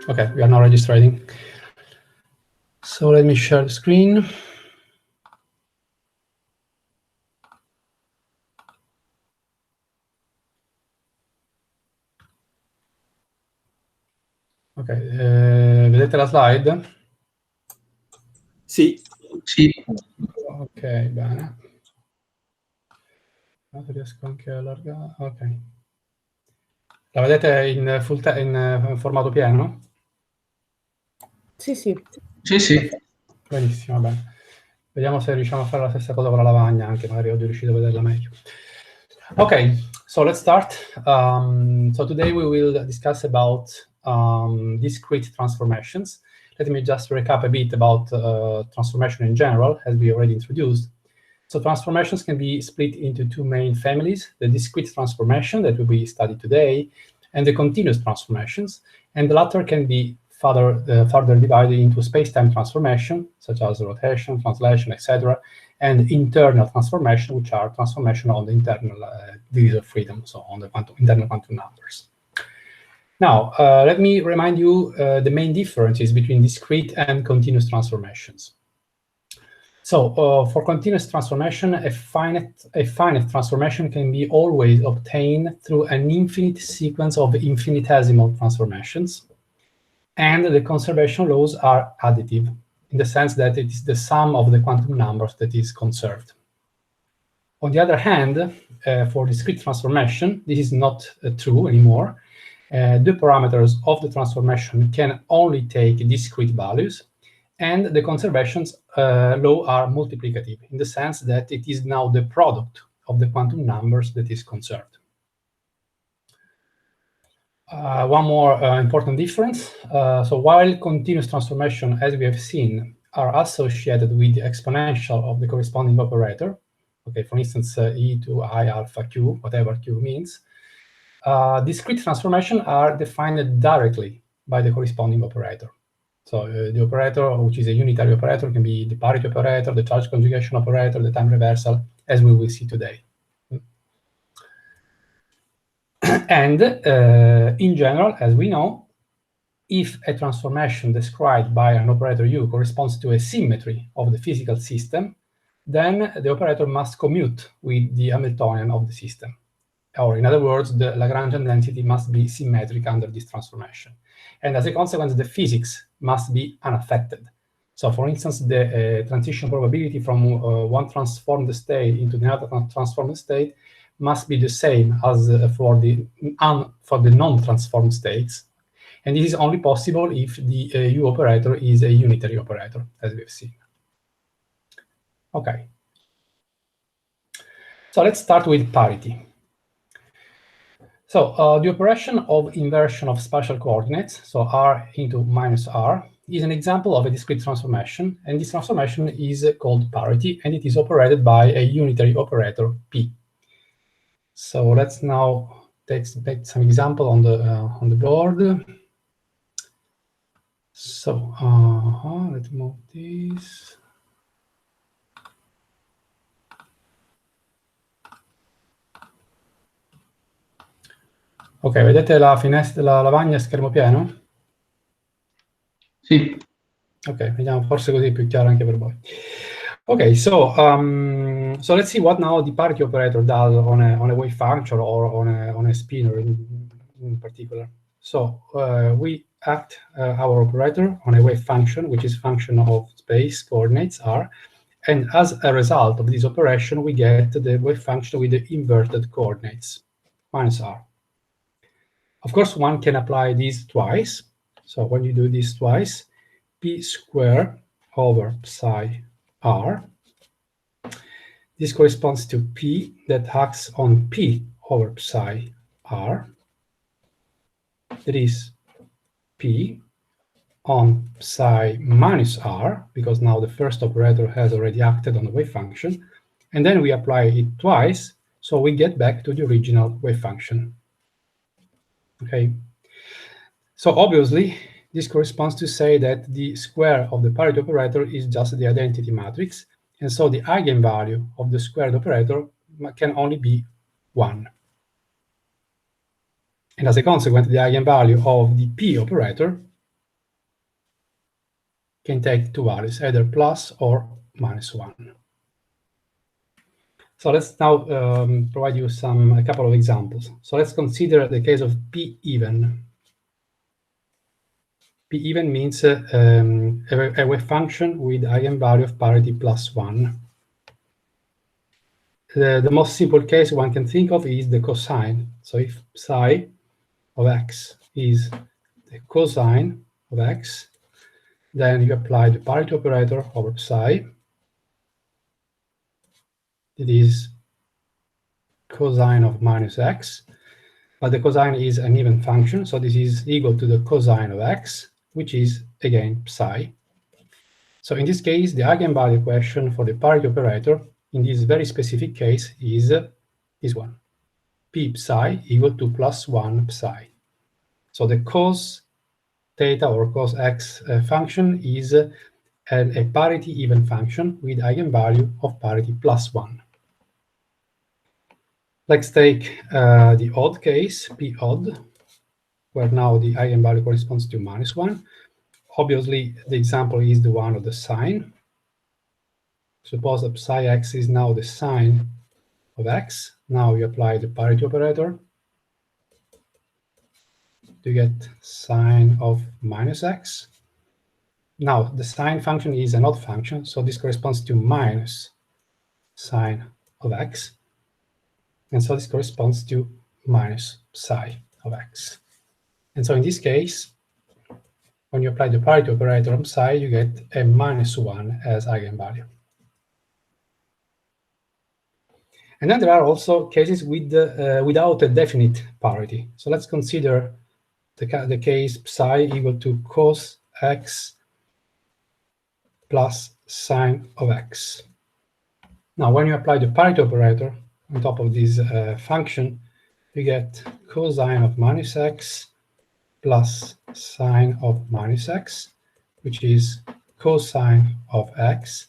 Okay, we are now registering. So let me share the screen. Ok, vedete la slide? Sì. Sì. Ok, bene. Riesco anche a allargare. Ok. La vedete in in formato pieno? Sì, sì. Sì, sì. Benissimo, bene. Vediamo se riusciamo a fare la stessa cosa con la lavagna, anche magari oggi riuscito a vederla meglio. Okay, so let's start. So today we will discuss about discrete transformations. Let me just recap a bit about transformation in general, as we already introduced. So transformations can be split into two main families, the discrete transformation that will be studied today, and the continuous transformations. And the latter can be further divided into space-time transformation, such as rotation, translation, etc., and internal transformation, which are transformation on the internal degrees of freedom, so on the internal quantum numbers. Now, let me remind you the main differences between discrete and continuous transformations. So for continuous transformation, a finite transformation can be always obtained through an infinite sequence of infinitesimal transformations. And the conservation laws are additive, in the sense that it is the sum of the quantum numbers that is conserved. On the other hand, for discrete transformation, this is not true anymore. The parameters of the transformation can only take discrete values, and the conservations law are multiplicative, in the sense that it is now the product of the quantum numbers that is conserved. One more important difference. So while continuous transformation, as we have seen, are associated with the exponential of the corresponding operator, okay, for instance, e to I alpha q, whatever q means, discrete transformation are defined directly by the corresponding operator. So the operator, which is a unitary operator, can be the parity operator, the charge conjugation operator, the time reversal, as we will see today. And in general, as we know, if a transformation described by an operator U corresponds to a symmetry of the physical system, then the operator must commute with the Hamiltonian of the system. Or in other words, the Lagrangian density must be symmetric under this transformation. And as a consequence, the physics must be unaffected. So for instance, the transition probability from one transformed state into another transformed state must be the same as for the non-transformed states. And this is only possible if the U operator is a unitary operator, as we've seen. Okay. So let's start with parity. So the operation of inversion of spatial coordinates, so r into minus r, is an example of a discrete transformation, and this transformation is called parity, and it is operated by a unitary operator p. So let's now take some example on the board. So let's move this. Ok, vedete la finestra, la lavagna a schermo pieno? Sì. Ok, vediamo, forse così è più chiaro anche per voi. Okay, so so let's see what now the parity operator does on a wave function or on a spinor in particular. So we act our operator on a wave function, which is function of space coordinates r, and as a result of this operation, we get the wave function with the inverted coordinates minus r. Of course, one can apply this twice. So when you do this twice, p squared over psi r. This corresponds to p that acts on p over psi r. That is p on psi minus r, because now the first operator has already acted on the wave function. And then we apply it twice, so we get back to the original wave function. Okay. So obviously, this corresponds to say that the square of the parity operator is just the identity matrix, and so the eigenvalue of the squared operator can only be 1. And as a consequence, the eigenvalue of the p operator can take two values, either plus or -1. So let's now provide you a couple of examples. So let's consider the case of P even. P even means a wave function with eigenvalue of parity +1. The most simple case one can think of is the cosine. So if psi of x is the cosine of x, then you apply the parity operator over psi. It is cosine of -x, but the cosine is an even function, so this is equal to the cosine of x, which is, again, psi. So in this case, the eigenvalue equation for the parity operator in this very specific case is this one, p psi equal to +1 psi. So the cos theta or cos x function is a parity even function with eigenvalue of parity +1. Let's take the odd case, p odd, where now the eigenvalue corresponds to -1. Obviously, the example is the one of the sine. Suppose that psi x is now the sine of x. Now you apply the parity operator to get sine of -x. Now, the sine function is an odd function, so this corresponds to minus sine of x. And so this corresponds to minus psi of x. And so in this case, when you apply the parity operator on psi, you get a -1 as eigenvalue. And then there are also cases with without a definite parity. So let's consider the case psi equal to cos x plus sine of x. Now, when you apply the parity operator on top of this function, you get cosine of -x plus sine of -x, which is cosine of x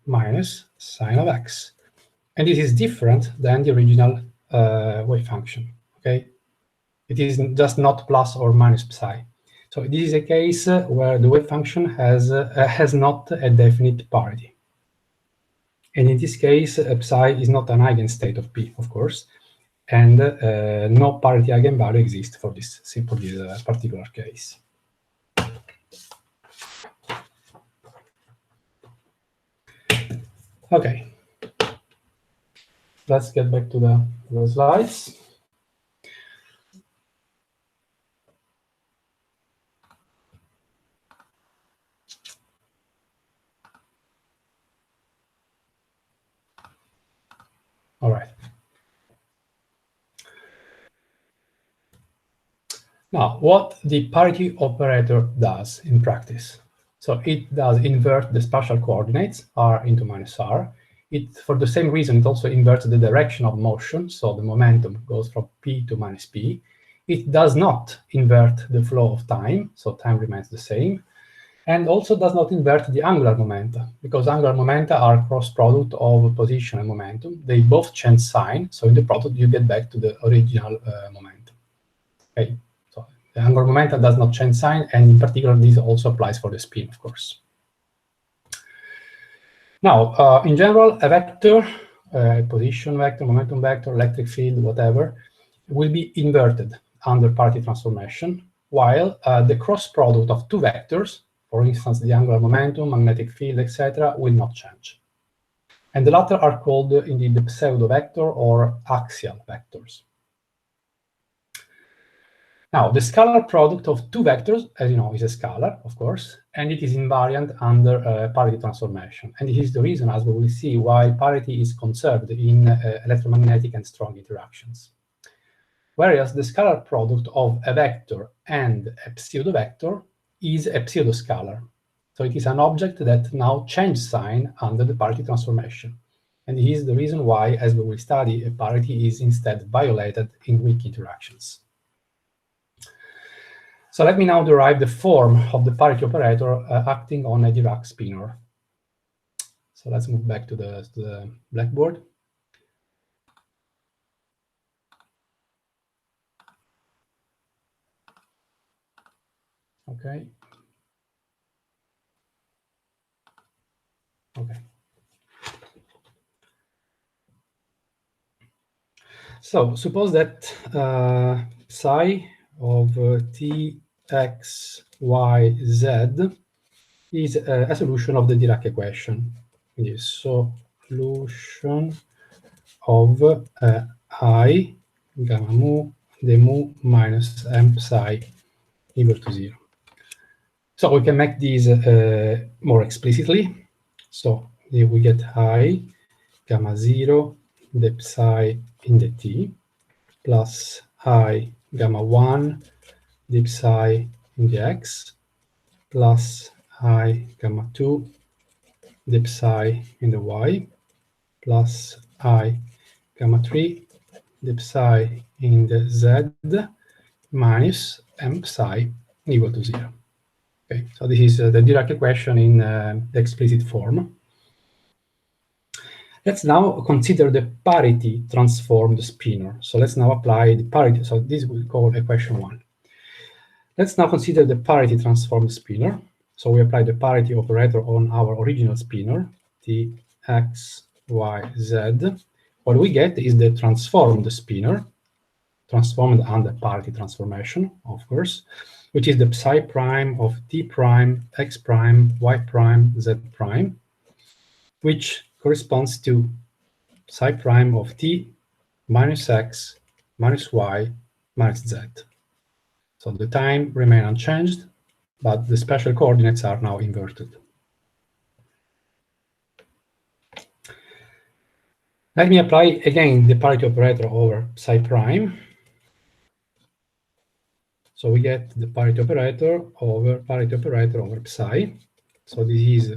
minus sine of x. And this is different than the original wave function, okay? It is just not plus or minus psi. So this is a case where the wave function has not a definite parity. And in this case, psi is not an eigenstate of P, of course, and no parity eigenvalue exists for this particular case. Okay, let's get back to the slides. All right. Now, what the parity operator does in practice. So it does invert the spatial coordinates, r into -r. For the same reason, it also inverts the direction of motion, so the momentum goes from p to -p. It does not invert the flow of time, so time remains the same, and also does not invert the angular momenta, because angular momenta are cross product of position and momentum. They both change sign, so in the product you get back to the original momentum. Okay. The angular momentum does not change sign, and in particular, this also applies for the spin, of course. Now, in general, a vector, position vector, momentum vector, electric field, whatever, will be inverted under parity transformation, while the cross product of two vectors, for instance, the angular momentum, magnetic field, etc., will not change. And the latter are called, indeed, the pseudo-vector or axial vectors. Now, the scalar product of two vectors, as you know, is a scalar, of course, and it is invariant under parity transformation. And this is the reason, as we will see, why parity is conserved in electromagnetic and strong interactions. Whereas the scalar product of a vector and a pseudo-vector is a pseudo-scalar. So it is an object that now changes sign under the parity transformation. And this is the reason why, as we will study, a parity is instead violated in weak interactions. So let me now derive the form of the parity operator acting on a Dirac spinor. So let's move back to the blackboard. Okay. So suppose that psi of t, x, y, z is a solution of the Dirac equation. This solution of I gamma mu d mu minus m psi equal to 0. So we can make these more explicitly. So here we get I gamma 0 d psi in the t plus I gamma 1 d psi in the x plus I gamma 2 d psi in the y plus I gamma 3 d psi in the z minus m psi equal to 0. Okay, so this is the Dirac equation in the explicit form. Let's now consider the parity transformed spinor. So let's now apply the parity. So this we call equation 1. Let's now consider the parity transformed spinor. So we apply the parity operator on our original spinor, t, x, y, z. What we get is the transformed spinor, transformed under parity transformation, of course, which is the psi prime of t prime, x prime, y prime, z prime, which corresponds to psi prime of t minus x minus y minus z. So the time remains unchanged, but the spatial coordinates are now inverted. Let me apply again the parity operator over psi prime. So we get the parity operator over psi. So this is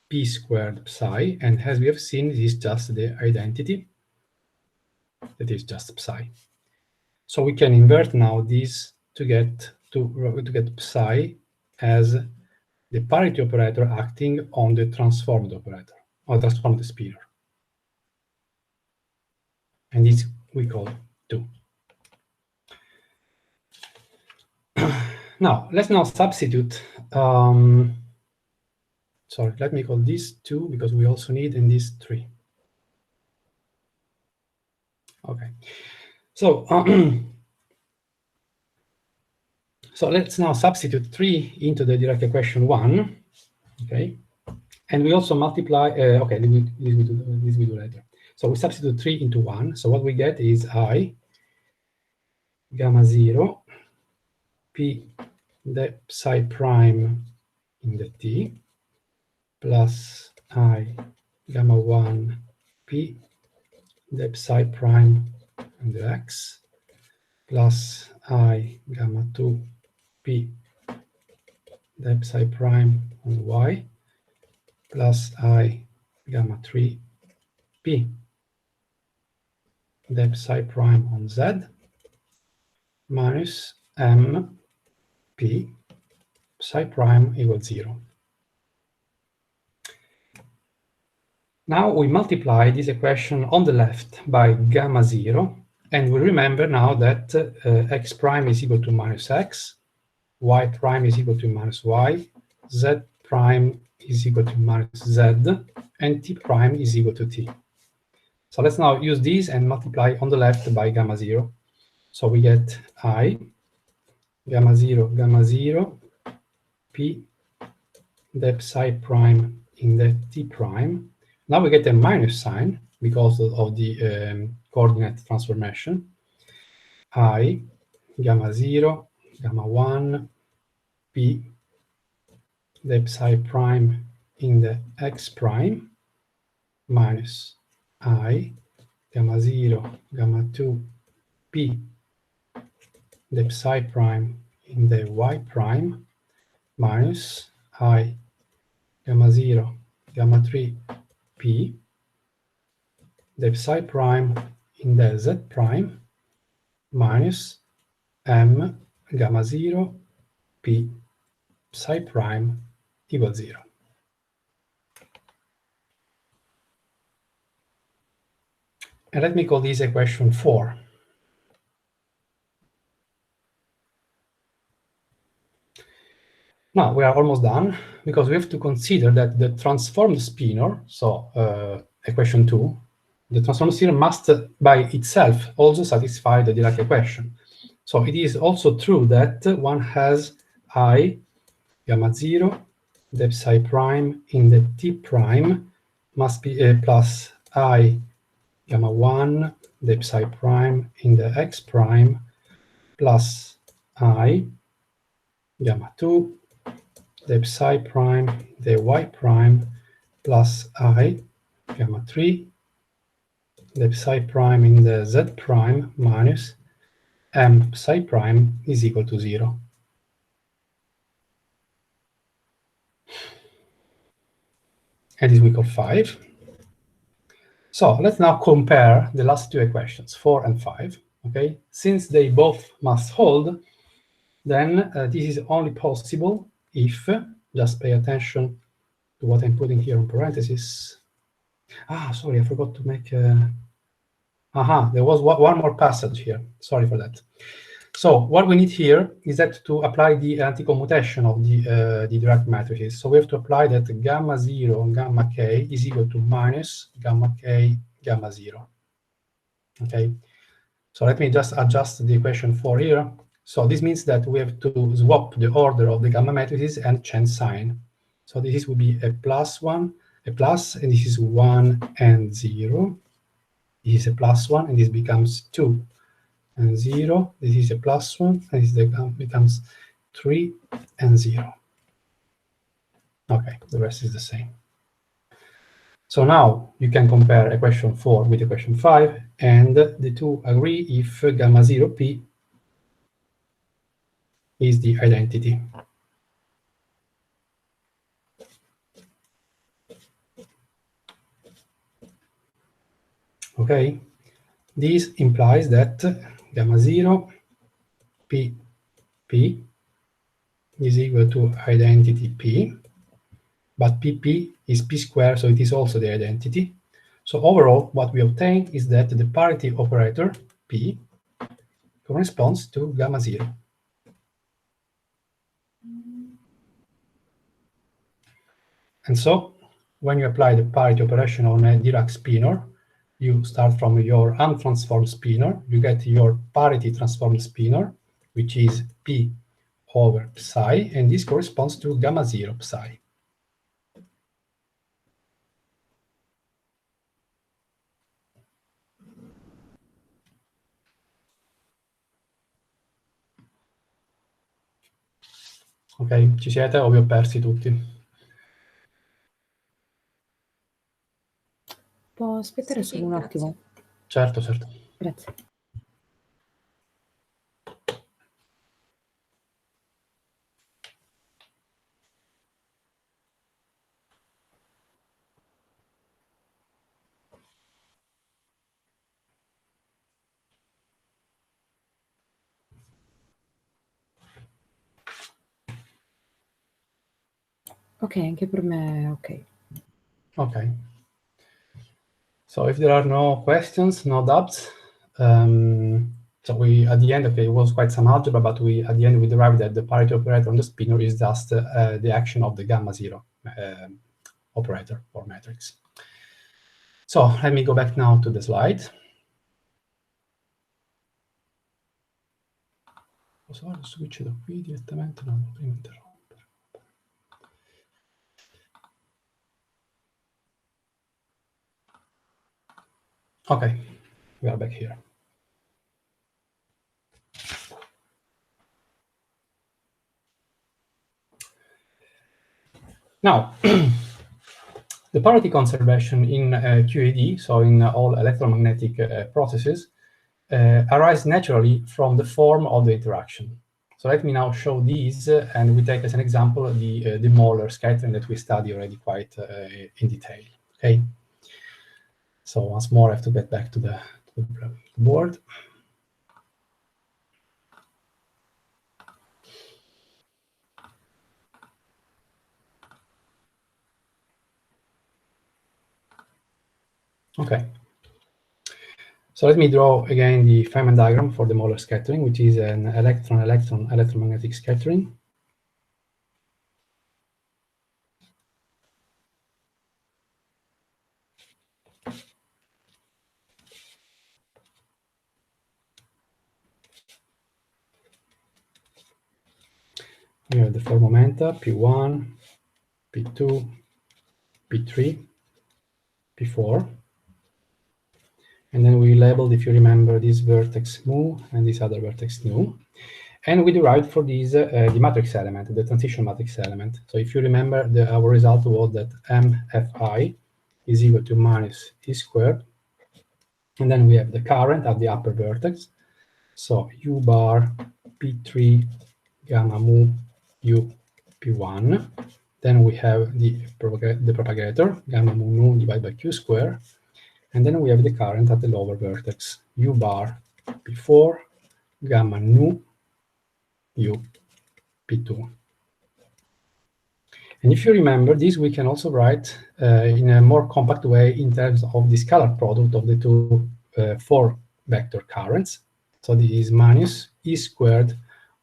p squared psi, and as we have seen, this is just the identity. That is just psi. So we can invert now this to get psi as the parity operator acting on the transformed operator, or transformed spinor. And this we call 2. Now, let's now substitute. Sorry, let me call this 2 because we also need in this 3. Okay. So, so let's now substitute 3 into the Dirac equation 1. Okay. And we also multiply, okay, this we do later. So we substitute 3 into 1. So what we get is I gamma 0 p the psi prime in the t plus I gamma 1 p the psi prime in the x plus I gamma 2 p the psi prime on y plus I gamma 3 p the psi prime on z minus m p psi prime equals 0. Now we multiply this equation on the left by gamma 0, and we remember now that x prime is equal to minus x, y prime is equal to minus y, z prime is equal to minus z, and t prime is equal to t. So let's now use these and multiply on the left by gamma 0. So we get I gamma 0 p the psi prime in the t prime. Now we get a minus sign because of the coordinate transformation. I gamma 0 gamma 1 p the psi prime in the x prime minus I gamma 0 gamma 2 p the psi prime in the y prime minus I gamma 0 gamma 3 p the psi prime in the z prime minus m gamma 0 p psi prime equals 0. And let me call this equation 4. Now we are almost done because we have to consider that the transformed spinor, so equation 2, the transform theorem must by itself also satisfy the Dirac equation. So it is also true that one has I gamma 0 the psi prime in the T prime must be plus I gamma 1 the psi prime in the X prime plus I gamma 2 the psi prime the Y prime plus I gamma 3 the psi prime in the Z prime minus M psi prime is equal to 0. And this we call 5. So let's now compare the last two equations, 4 and 5. Okay, since they both must hold, then this is only possible if, just pay attention to what I'm putting here in parentheses. Sorry, I forgot to make there was one more passage here. Sorry for that. So what we need here is that to apply the anti-commutation of the Dirac matrices. So we have to apply that gamma 0 gamma k is equal to minus gamma k gamma 0. Okay, so let me just adjust the equation for here. So this means that we have to swap the order of the gamma matrices and change sign. So this will be a +1, a plus, and this is 1 and 0. This is a +1, and this becomes 2 and 0. This is a +1, and this becomes 3 and 0. Okay, the rest is the same. So now you can compare equation 4 with equation 5, and the two agree if gamma 0 p is the identity. Okay, this implies that gamma 0 p is equal to identity p, but pp is p squared, so it is also the identity. So overall, what we obtain is that the parity operator p corresponds to gamma 0. And so when you apply the parity operation on a Dirac spinor, you start from your untransformed spinor, you get your parity transformed spinor, which is p over psi, and this corresponds to gamma 0 psi. Ok, ci siete o vi ho persi tutti? Può aspettare solo un attimo? Certo, certo. Grazie. Ok, anche per me ok. Okay. So if there are no questions, no doubts, so we, at the end, okay, it was quite some algebra, but at the end, we derived that the parity operator on the spinor is just the action of the gamma 0 operator or matrix. So let me go back now to the slide. Posso switch da qui direttamente? No, prima interrompere. Okay, we are back here. Now, the parity conservation in QED, so in all electromagnetic processes, arise naturally from the form of the interaction. So let me now show these, and we take as an example the Molar scattering that we study already quite in detail. Okay. So once more, I have to get back to the board. Okay. So let me draw again the Fermion diagram for the Molar scattering, which is an electron-electron electromagnetic scattering. We have the four momenta, P1, P2, P3, P4. And then we labeled, if you remember, this vertex mu and this other vertex nu. And we derived for these the matrix element, the transition matrix element. So if you remember, our result was that MFI is equal to minus E squared. And then we have the current at the upper vertex. So U bar P3 gamma mu U P1. Then we have the propagator, gamma mu nu divided by Q squared. And then we have the current at the lower vertex, U bar P4 gamma nu U P2. And if you remember, this we can also write in a more compact way in terms of the scalar product of the two four vector currents. So this is minus E squared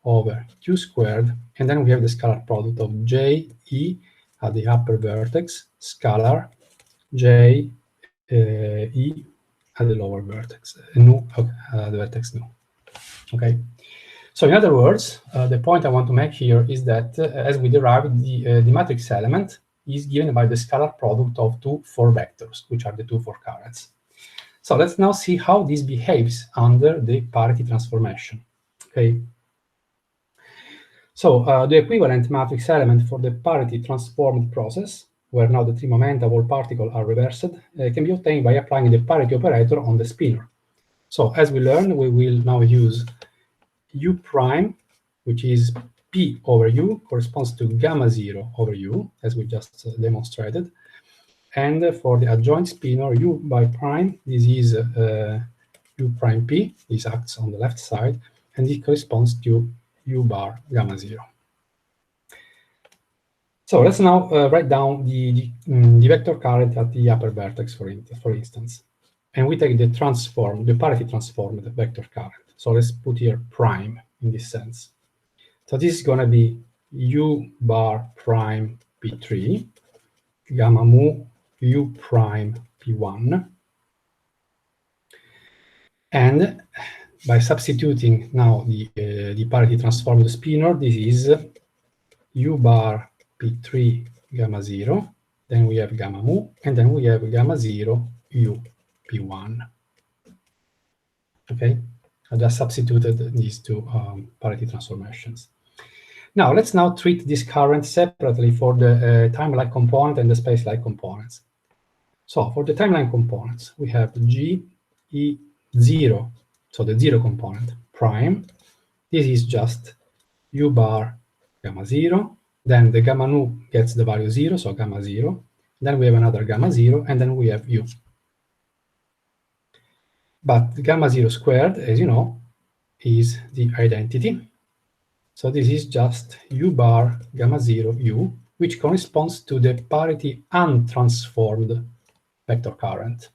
over Q squared, and then we have the scalar product of J, E at the upper vertex, scalar J, E at the lower vertex, nu, the vertex nu. Okay. So in other words, the point I want to make here is that as we derived, the matrix element is given by the scalar product of two four vectors, which are the two four currents. So let's now see how this behaves under the parity transformation. Okay. So the equivalent matrix element for the parity transformed process, where now the three momenta of all particles are reversed, can be obtained by applying the parity operator on the spinor. So as we learned, we will now use U prime, which is P over U, corresponds to gamma 0 over U, as we just demonstrated. And for the adjoint spinor, U by prime, this is U prime P, this acts on the left side, and it corresponds to U bar gamma 0. So let's now write down the vector current at the upper vertex, for instance. And we take the parity transformed vector current. So let's put here prime in this sense. So this is going to be U bar prime P3, gamma mu U prime P1. And by substituting now the parity transformed spinor, this is U bar P3 gamma 0. Then we have gamma mu, and then we have gamma 0 U P1. Okay. I just substituted these two parity transformations. Now, let's now treat this current separately for the time-like component and the space-like components. So for the time-like components, we have G, E, 0, so the 0 component, prime. This is just U bar gamma 0. Then the gamma nu gets the value 0, so gamma 0. Then we have another gamma 0, and then we have U. But gamma 0 squared, as you know, is the identity. So this is just U bar gamma 0 U, which corresponds to the parity untransformed vector current.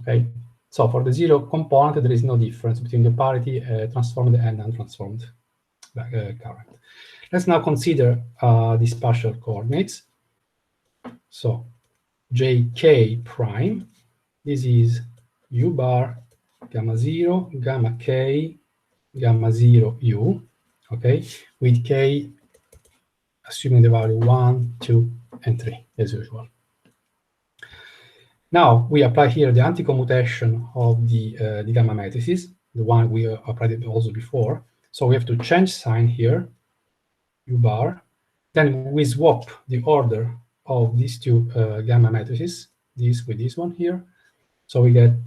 Okay, so for the 0 component, there is no difference between the parity transformed and untransformed current. Let's now consider the spatial coordinates. So JK prime, this is U bar gamma 0, gamma K, gamma 0 U, okay, with K assuming the value 1, 2, and 3, as usual. Now, we apply here the anti-commutation of the gamma matrices, the one we applied it also before. So we have to change sign here, U bar. Then we swap the order of these two gamma matrices, this with this one here. So we get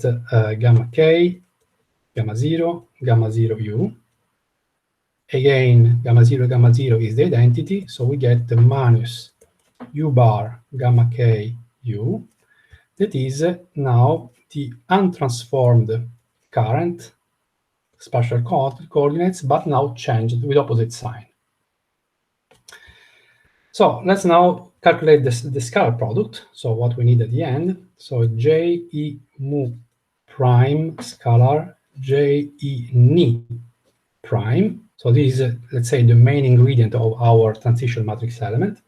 gamma K, gamma 0 U. Again, gamma 0 is the identity, so we get the minus U bar gamma K U. That is now the untransformed current spatial coordinates, but now changed with opposite sign. So let's now calculate the scalar product. So what we need at the end. So J E mu prime scalar J E ni prime. So this is, let's say, the main ingredient of our transition matrix element.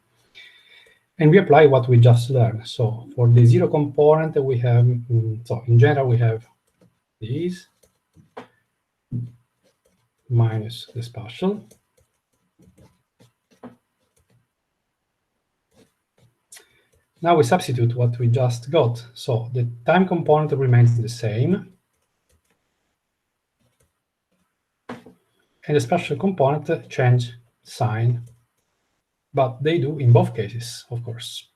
And we apply what we just learned. So for the 0 component, we have, so in general, we have these minus the spatial. now we substitute what we just got. So the time component remains the same, and the spatial component change sign, but they do in both cases, of course.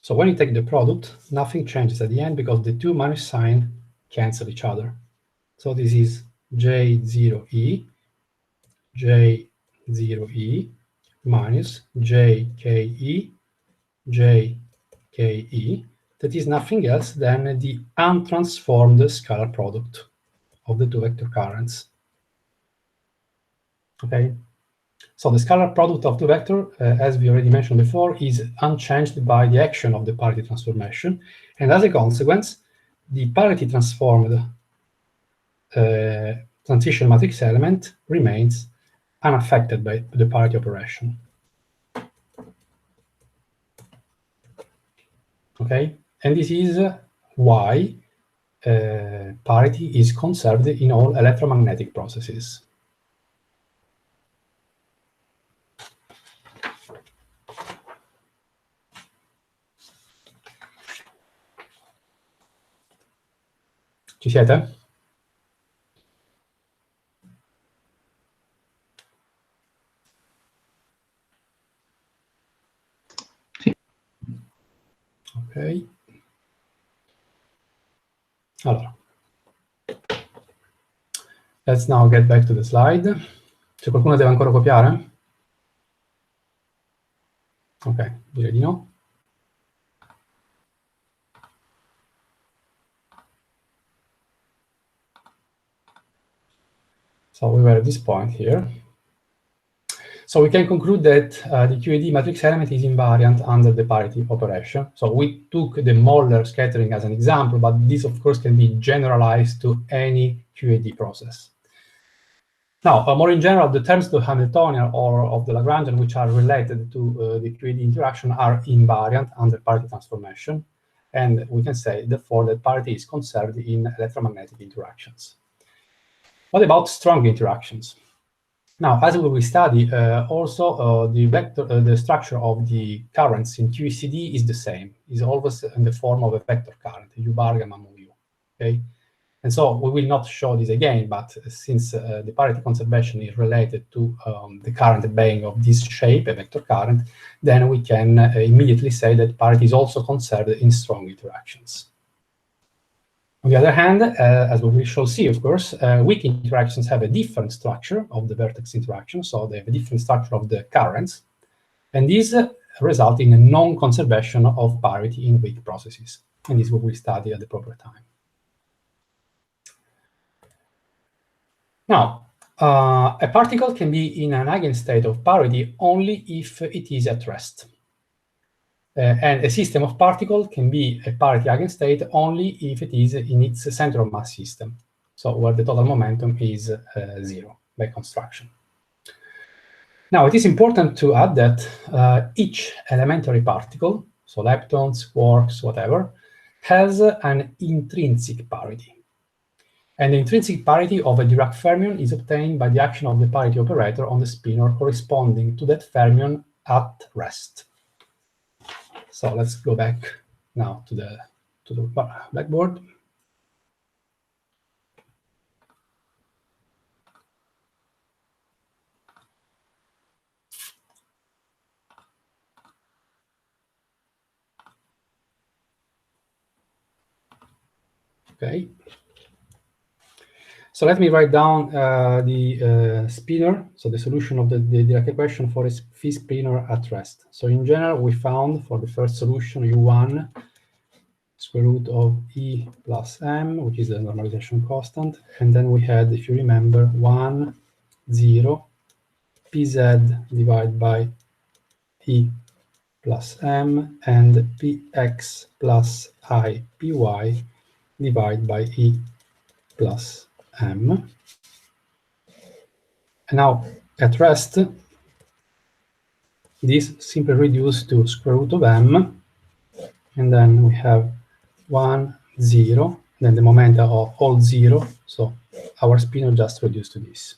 So when you take the product, nothing changes at the end because the two minus sign cancel each other. So this is J0E, J0E minus JKE, JKE. That is nothing else than the untransformed scalar product of the two vector currents. Okay, so the scalar product of two vector, as we already mentioned before, is unchanged by the action of the parity transformation, and as a consequence, the parity transformed transition matrix element remains unaffected by the parity operation. Okay, and this is why parity is conserved in all electromagnetic processes. Ci siete? Ok. Allora. Let's now get back to the slide. C'è qualcuno che deve ancora copiare? Ok, direi di no. So we were at this point here. So we can conclude that the QED matrix element is invariant under the parity operation. So we took the Molar scattering as an example, but this, of course, can be generalized to any QED process. Now, more in general, the terms of the Hamiltonian or of the Lagrangian, which are related to the QED interaction, are invariant under parity transformation. And we can say, therefore, that parity is conserved in electromagnetic interactions. What about strong interactions? Now, as we will study, also the structure of the currents in QECD is the same. Is always in the form of a vector current, U bar gamma mu u. Okay, and so we will not show this again. But since the parity conservation is related to the current obeying of this shape, a vector current, then we can immediately say that parity is also conserved in strong interactions. On the other hand, as we shall see, of course, weak interactions have a different structure of the vertex interaction, so they have a different structure of the currents, and these result in a non-conservation of parity in weak processes, and this we will study at the proper time. Now, a particle can be in an eigenstate of parity only if it is at rest. And a system of particles can be a parity eigenstate only if it is in its center of mass system, so where the total momentum is 0 by construction. Now, it is important to add that each elementary particle, so leptons, quarks, whatever, has an intrinsic parity. And the intrinsic parity of a Dirac fermion is obtained by the action of the parity operator on the spinor corresponding to that fermion at rest. So let's go back now to the blackboard. Okay. So let me write down the spinor, so the solution of the Dirac equation for a phi spinor at rest. So in general, we found for the first solution U1 square root of E plus M, which is the normalization constant. And then we had, if you remember, 1, 0, Pz divided by E plus M, and Px plus I Py divided by E plus M. And now at rest, this simply reduced to square root of M, and then we have 1, 0, then the momenta are all 0, so our spinor just reduced to this.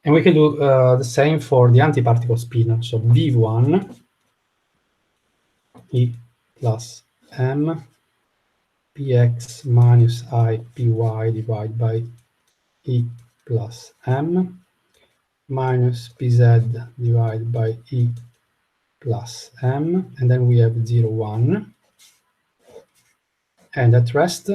And we can do the same for the antiparticle spinor. So V1 E plus M Px minus I Py divided by E plus M minus Pz divided by E plus M, and then we have 0, 1. And at rest,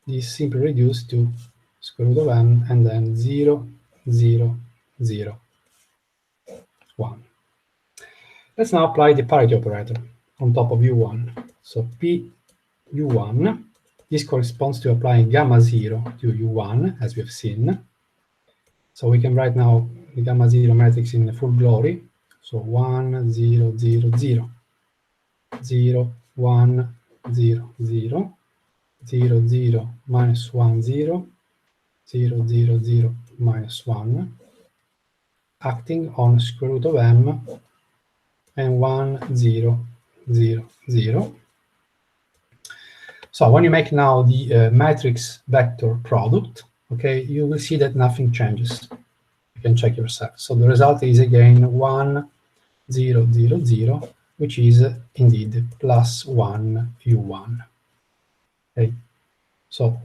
this simply reduced to square root of M and then 0, 0, 0, 1. Let's now apply the parity operator on top of U1. So P U1, this corresponds to applying gamma 0 to U1, as we have seen. So we can write now the gamma 0 matrix in full glory. So 1, 0, 0, 0, 0, 1, 0, 0, 0, 0, minus 1, 0, 0, 0, 0, minus 1, acting on square root of M and 1, 0, 0, 0. So when you make now the matrix vector product, okay, you will see that nothing changes. You can check yourself. So the result is again 1, 0, 0, 0, which is indeed plus 1 U1. Okay. So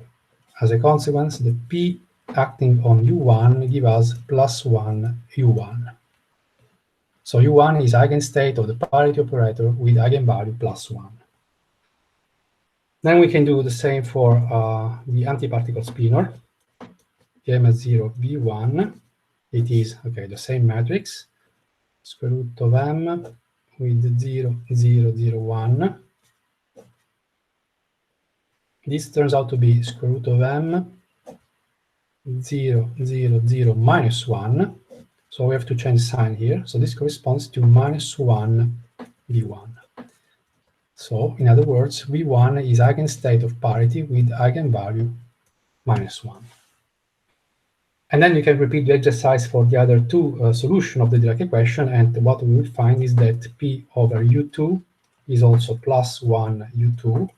as a consequence, the P acting on U1 gives us plus 1 U1. So U1 is eigenstate of the parity operator with eigenvalue plus 1. Then we can do the same for the antiparticle spinor, gamma 0 V1. It is, okay, the same matrix, square root of M with 0, 0, 0, 1. This turns out to be square root of M 0, 0, 0, minus 1. So we have to change sign here. So this corresponds to minus 1 V1. So in other words, V1 is eigenstate of parity with eigenvalue minus 1. And then you can repeat the exercise for the other two solutions of the Dirac equation, and what we will find is that P over U2 is also plus 1 U2,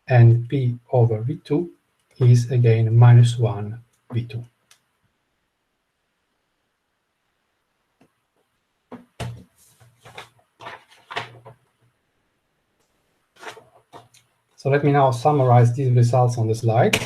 and P over V2 is again minus 1 V2. So let me now summarize these results on the slide.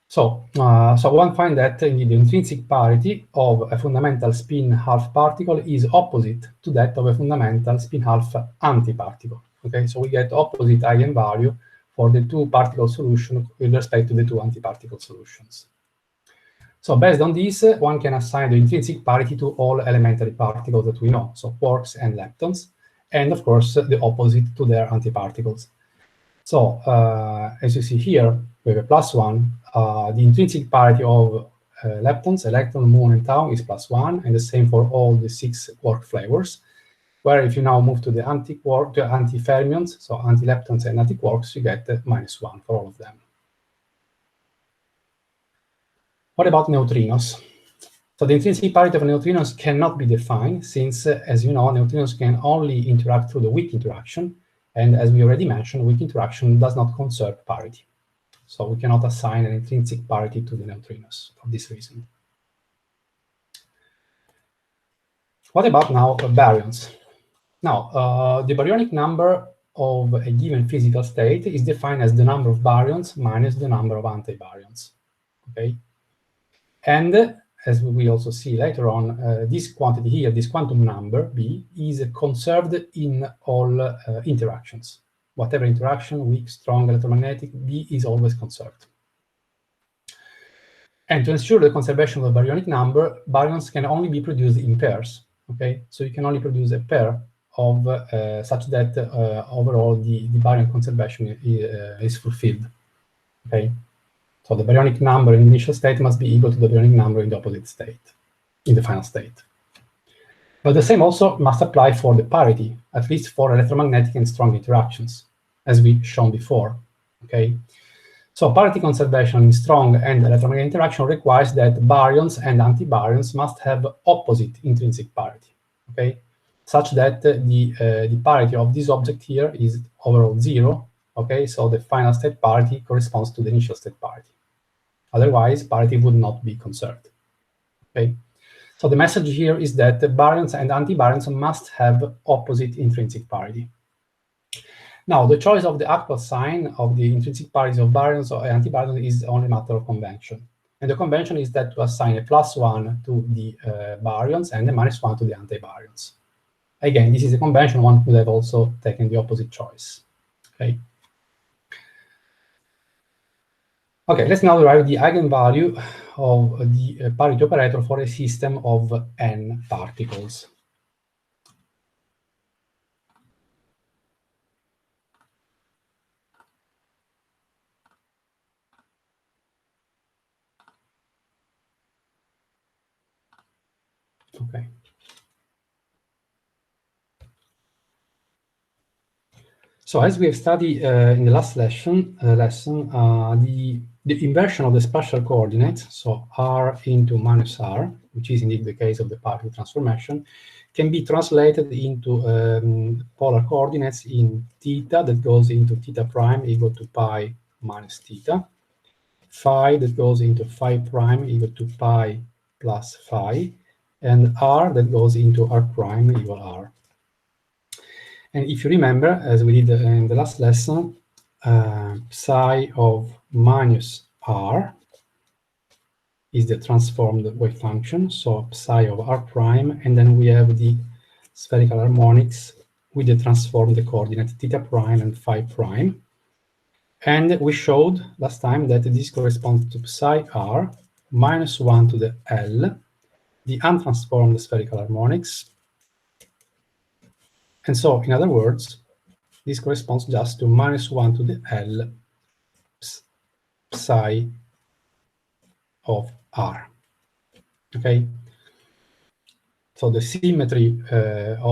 So one finds that the intrinsic parity of a fundamental spin half particle is opposite to that of a fundamental spin half antiparticle. Okay, so we get opposite eigenvalue for the two particle solutions with respect to the two antiparticle solutions. So based on this, one can assign the intrinsic parity to all elementary particles that we know, so quarks and leptons, and of course the opposite to their antiparticles. So as you see here, we have a plus 1. The intrinsic parity of leptons, electron, muon, and tau is plus 1, and the same for all the 6 quark flavors. Where if you now move to the anti-quark, to anti-fermions, so anti-leptons and anti-quarks, you get minus 1 for all of them. What about neutrinos? So the intrinsic parity of neutrinos cannot be defined since, as you know, neutrinos can only interact through the weak interaction. And as we already mentioned, weak interaction does not conserve parity. So we cannot assign an intrinsic parity to the neutrinos for this reason. What about now baryons? Now, the baryonic number of a given physical state is defined as the number of baryons minus the number of antibaryons. Okay? And as we will also see later on, this quantity here, this quantum number, B, is conserved in all interactions. Whatever interaction, weak, strong, electromagnetic, B is always conserved. And to ensure the conservation of the baryonic number, baryons can only be produced in pairs. Okay, so you can only produce a pair of such that overall the baryon conservation is fulfilled. Okay, so the baryonic number in the initial state must be equal to the baryonic number in the opposite state, in the final state. But the same also must apply for the parity, at least for electromagnetic and strong interactions, as we shown before. Okay, So parity conservation in strong and electromagnetic interaction requires that baryons and antibaryons must have opposite intrinsic parity, okay? Such that the parity of this object here is overall 0, okay? So the final state parity corresponds to the initial state parity. Otherwise, parity would not be conserved, okay? So the message here is that the baryons and antibaryons must have opposite intrinsic parity. Now, the choice of the actual sign of the intrinsic parities of baryons or antibaryons is only a matter of convention. And the convention is that to assign a +1 to the baryons and a -1 to the antibaryons. Again, this is a convention. One could have also taken the opposite choice. Okay. Okay, let's now derive the eigenvalue of the parity operator for a system of n particles. Okay. So as we have studied in the last lesson, the inversion of the spatial coordinates, so r into -r, which is indeed the case of the parity transformation, can be translated into polar coordinates in theta that goes into theta prime equal to pi minus theta, phi that goes into phi prime equal to pi plus phi, and r that goes into r prime equal r. And if you remember, as we did in the last lesson, psi of minus r is the transformed wave function, so psi of r prime, and then we have the spherical harmonics with the transformed coordinate theta prime and phi prime. And we showed last time that this corresponds to psi r minus 1 to the L, the untransformed spherical harmonics. And so, in other words, this corresponds just to -1 to the L psi of r. Okay? So the symmetry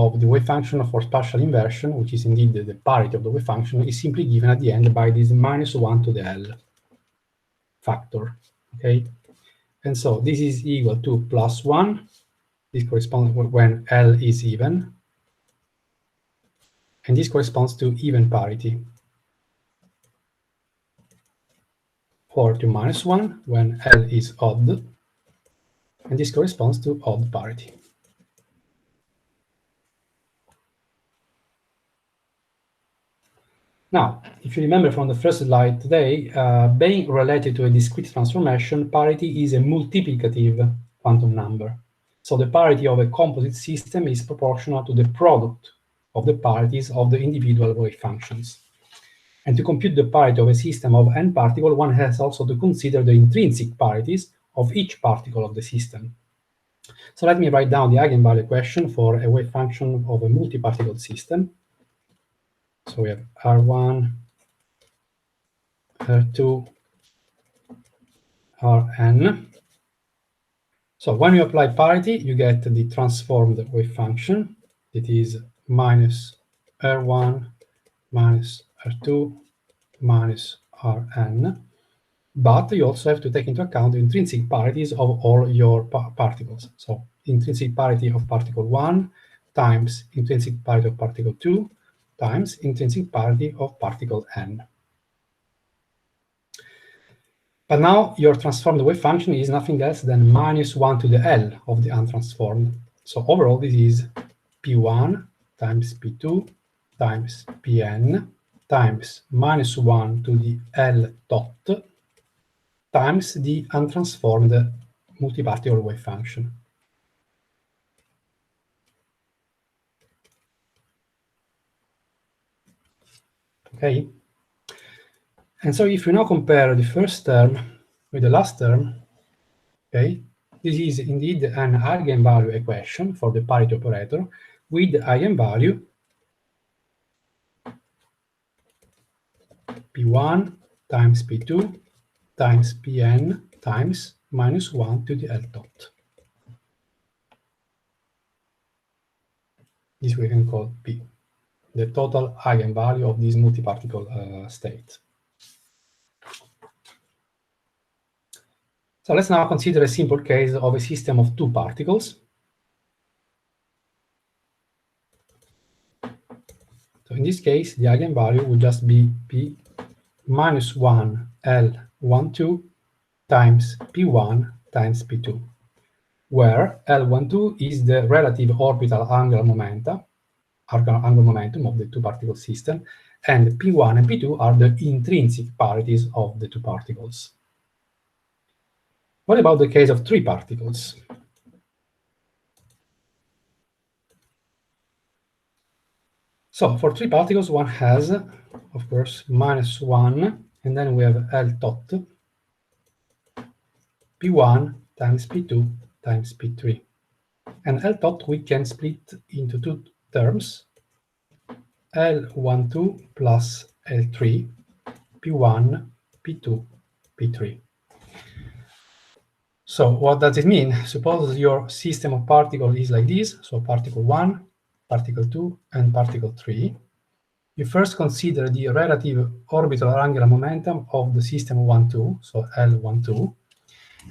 of the wave function for spatial inversion, which is indeed the parity of the wave function, is simply given at the end by this -1 to the L factor. Okay? And so this is equal to +1. This corresponds when L is even. And this corresponds to even parity. Or to -1 when L is odd. And this corresponds to odd parity. Now, if you remember from the first slide today, being related to a discrete transformation, parity is a multiplicative quantum number. So the parity of a composite system is proportional to the product of the parities of the individual wave functions. And to compute the parity of a system of n particles, one has also to consider the intrinsic parities of each particle of the system. So let me write down the eigenvalue equation for a wave function of a multi-particle system. So we have R1, R2, Rn. So when you apply parity, you get the transformed wave function. It is minus R1 minus R2 minus Rn. But you also have to take into account the intrinsic parities of all your particles. So intrinsic parity of particle 1 times intrinsic parity of particle 2 times intrinsic parity of particle n. But now your transformed wave function is nothing else than -1 to the L of the untransformed. So overall, this is P1 times P2 times Pn times -1 to the L dot times the untransformed multiparticle wave function. Okay? And so if we now compare the first term with the last term, okay, this is indeed an eigenvalue equation for the parity operator with the eigenvalue P1 times P2 times Pn times -1 to the L dot. This we can call P, the total eigenvalue of this multiparticle state. So let's now consider a simple case of a system of two particles. So in this case, the eigenvalue will just be P minus 1 L12 times P1 times P2, where L12 is the relative orbital angular momentum of the two-particle system, and P1 and P2 are the intrinsic parities of the two particles. What about the case of three particles? So for three particles, one has, of course, minus 1, and then we have L dot P1 times P2 times P3. And L dot we can split into two terms, L12 plus L3, P1, P2, P3. So what does it mean? Suppose your system of particles is like this, so particle 1, particle 2, and particle 3. You first consider the relative orbital angular momentum of the system 1, 2, so L12,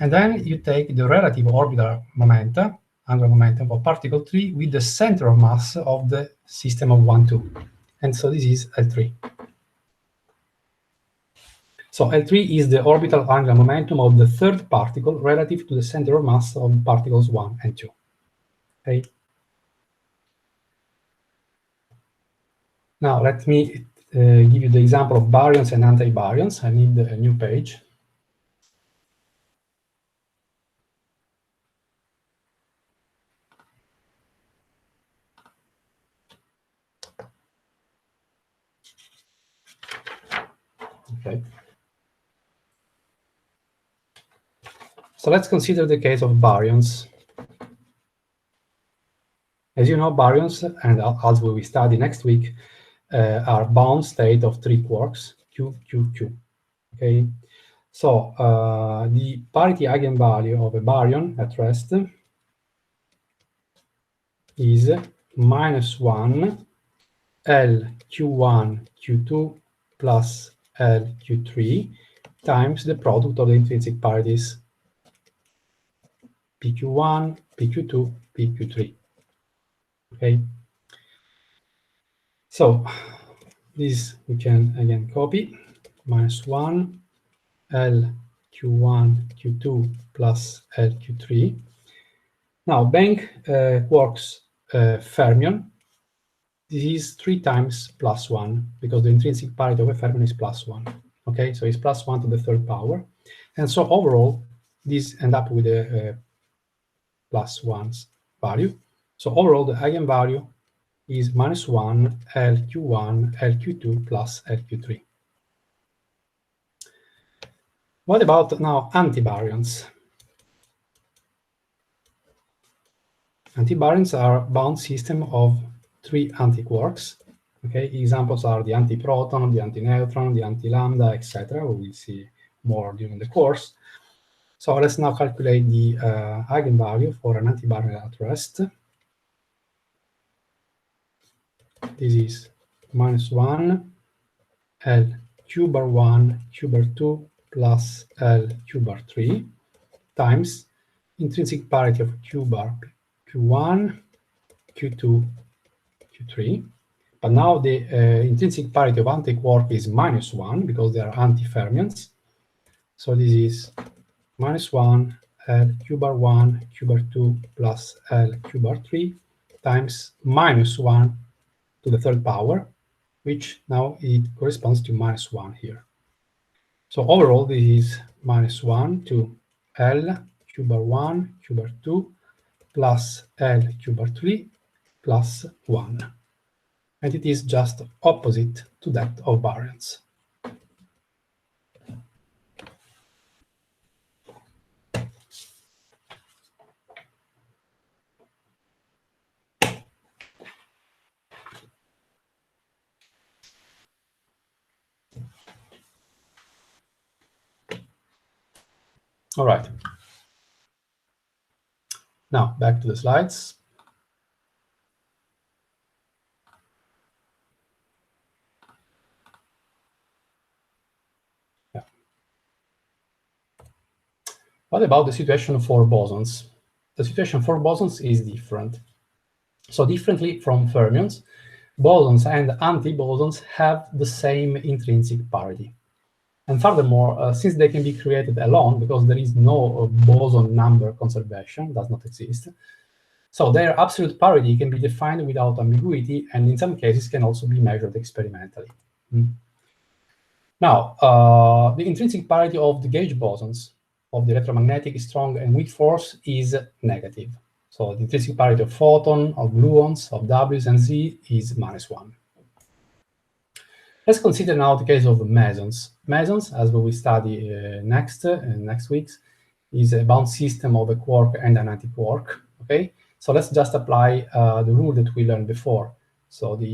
and then you take the relative orbital momentum, angular momentum of particle 3 with the center of mass of the system of 1, 2. And so this is L3. So L3 is the orbital angular momentum of the third particle relative to the center of mass of particles 1 and 2. Okay. Now let me give you the example of baryons and anti-baryons. I need a new page. Okay. So let's consider the case of baryons. As you know, baryons, and as we will study next week, are bound state of three quarks, Q, Q, Q. Okay. So the parity eigenvalue of a baryon at rest is minus 1 LQ1, Q2 plus LQ3 times the product of the intrinsic parities PQ1, PQ2, PQ3. Okay. So this we can again copy, minus 1 LQ1, Q2 plus LQ3. Now bank quarks fermion. This is 3 times plus 1, because the intrinsic parity of a fermion is plus 1. Okay, so it's plus 1 to the third power. And so overall, this end up with a plus 1's value. So overall, the eigenvalue is minus 1 LQ1, LQ2 plus LQ3. What about now antivariants? Antivariants are bound system of 3 antiquarks. Okay, examples are the antiproton, the antineutron, the antilambda, etc. We will see more during the course. So let's now calculate the eigenvalue for an antivariant at rest. This is minus 1 L Q bar 1, Q bar 2 plus L Q bar 3 times intrinsic parity of Q bar Q1, Q2, Q3. But now the intrinsic parity of antiquark is minus 1 because they are antifermions. So this is minus 1 L Q bar 1, Q bar 2 plus L Q bar 3 times minus 1 to the third power, which now it corresponds to minus 1 here. So overall, this is minus 1 to L Q bar 1, Q bar 2 plus L Q bar 3 plus 1. And it is just opposite to that of baryons. All right. Now, back to the slides. What about the situation for bosons? The situation for bosons is different. So differently from fermions, bosons and anti-bosons have the same intrinsic parity. And furthermore, since they can be created alone, because there is no boson number conservation, does not exist, so their absolute parity can be defined without ambiguity, and in some cases can also be measured experimentally. Now, the intrinsic parity of the gauge bosons of the electromagnetic strong and weak force is negative. So the intrinsic parity of photon, of gluons, of Ws and Z is -1. Let's consider now the case of mesons. Mesons, as we will study next weeks, is a bound system of a quark and an anti-quark. Okay, so let's just apply the rule that we learned before. So the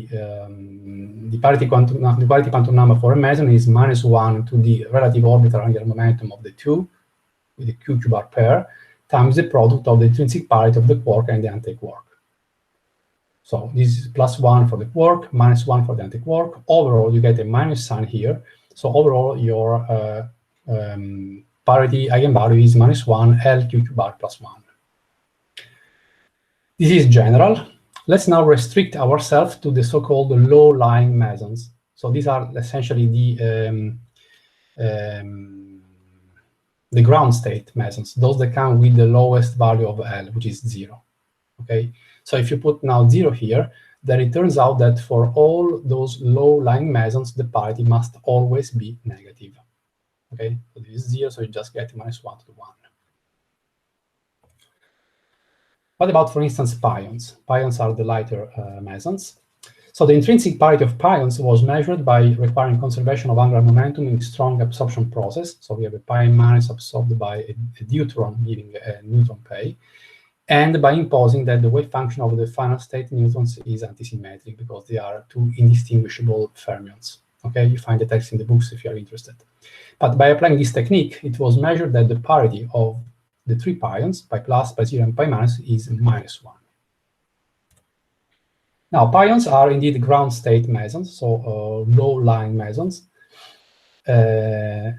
parity quantum number for a meson is -1 to the relative orbital angular momentum of the two, with the q bar pair, times the product of the intrinsic parity of the quark and the anti-quark. So this is +1 for the quark, -1 for the anti-quark. Overall, you get a minus sign here. So overall, your parity eigenvalue is -1 L q bar +1. This is general. Let's now restrict ourselves to the so-called low-lying mesons. So these are essentially the ground state mesons, those that come with the lowest value of L, which is 0. Okay, so if you put now 0 here, then it turns out that for all those low-lying mesons, the parity must always be negative. Okay, so this is 0, so you just get -1 to the 1. What about, for instance, pions? Pions are the lighter mesons. So the intrinsic parity of pions was measured by requiring conservation of angular momentum in strong absorption process. So we have a pion minus absorbed by a deuteron, giving a neutron pair, and by imposing that the wave function of the final state neutrons is antisymmetric because they are two indistinguishable fermions. Okay, you find the text in the books if you are interested. But by applying this technique, it was measured that the parity of the three pions, pi plus, pi 0, and pi minus, is -1. Now, pions are indeed ground state mesons, so low-lying mesons.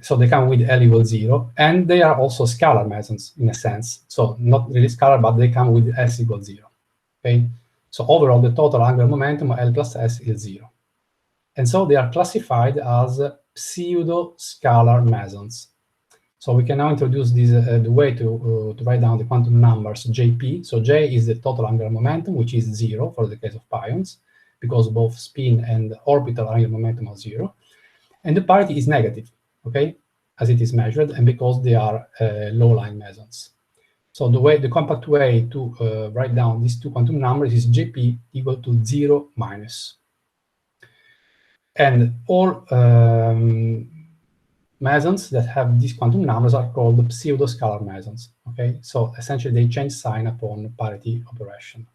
So they come with L equals 0, and they are also scalar mesons in a sense. So not really scalar, but they come with S equals 0. Okay, so overall, the total angular momentum L plus S is 0. And so they are classified as pseudo-scalar mesons. So we can now introduce this, the way to write down the quantum numbers Jp. So J is the total angular momentum, which is 0 for the case of pions, because both spin and orbital angular momentum are 0. And the parity is negative, okay, as it is measured, and because they are low-lying mesons. So the compact way to write down these two quantum numbers is Jp equal to 0 minus. And all mesons that have these quantum numbers are called pseudo-scalar mesons. Okay, so essentially they change sign upon parity operation.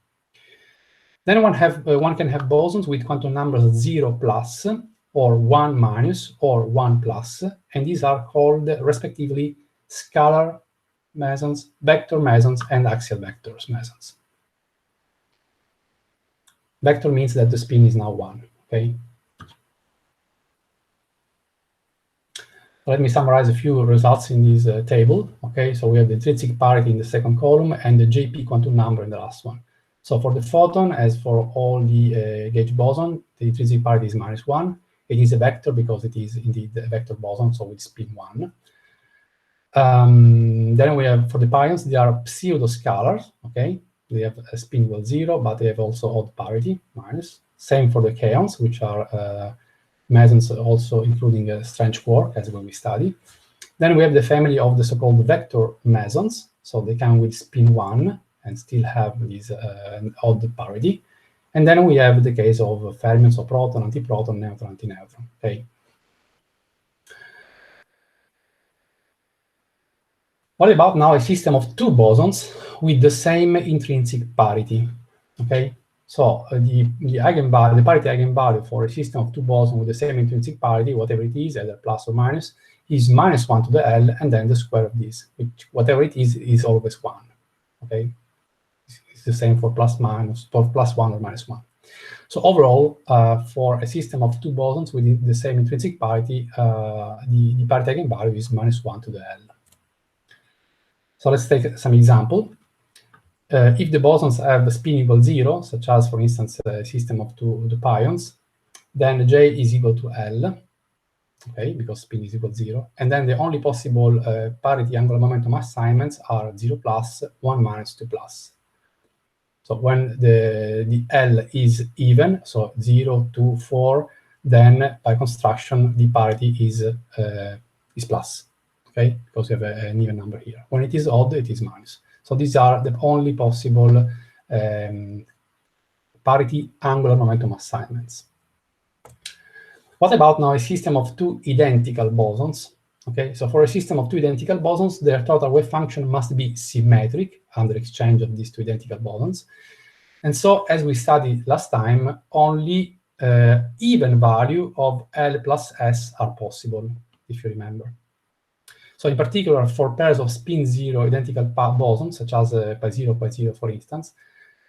Then one can have bosons with quantum numbers 0 plus, or 1 minus, or 1 plus, and these are called respectively scalar mesons, vector mesons, and axial vectors mesons. Vector means that the spin is now 1. Okay. Let me summarize a few results in this table. Okay, so we have the intrinsic parity in the second column and the Jp quantum number in the last one. So for the photon, as for all the gauge boson, the intrinsic parity is -1. It is a vector because it is indeed a vector boson, so with spin 1. Then we have, for the pions, they are pseudo-scalars. Okay, they have a spin equal 0, but they have also odd parity, minus. Same for the kaons, which are mesons also including a strange quark, as when we study. Then we have the family of the so-called vector mesons. So they come with spin 1 and still have this odd parity. And then we have the case of fermions, so proton, antiproton, neutron, antineutron. Okay. What about now a system of two bosons with the same intrinsic parity? Okay. So the eigenvalue, the parity eigenvalue for a system of two bosons with the same intrinsic parity, whatever it is, either plus or minus, is -1 to the L, and then the square of this, which whatever it is always 1. Okay, it's the same for plus minus, for +1 or -1. So overall, for a system of two bosons with the same intrinsic parity, the parity eigenvalue is -1 to the L. So let's take some example. If the bosons have spin equal 0, such as, for instance, a system of two pions, then J is equal to L, okay, because spin is equal to 0. And then the only possible parity angular momentum assignments are 0 plus, 1 minus, 2 plus. So when the L is even, so 0, 2, 4, then by construction, the parity is plus, okay? Because you have an even number here. When it is odd, it is minus. So these are the only possible parity angular momentum assignments. What about now a system of two identical bosons? Okay, so for a system of two identical bosons, their total wave function must be symmetric under exchange of these two identical bosons. And so, as we studied last time, only even value of L plus S are possible, if you remember. So in particular, for pairs of spin 0 identical bosons, such as pi 0, pi 0, for instance,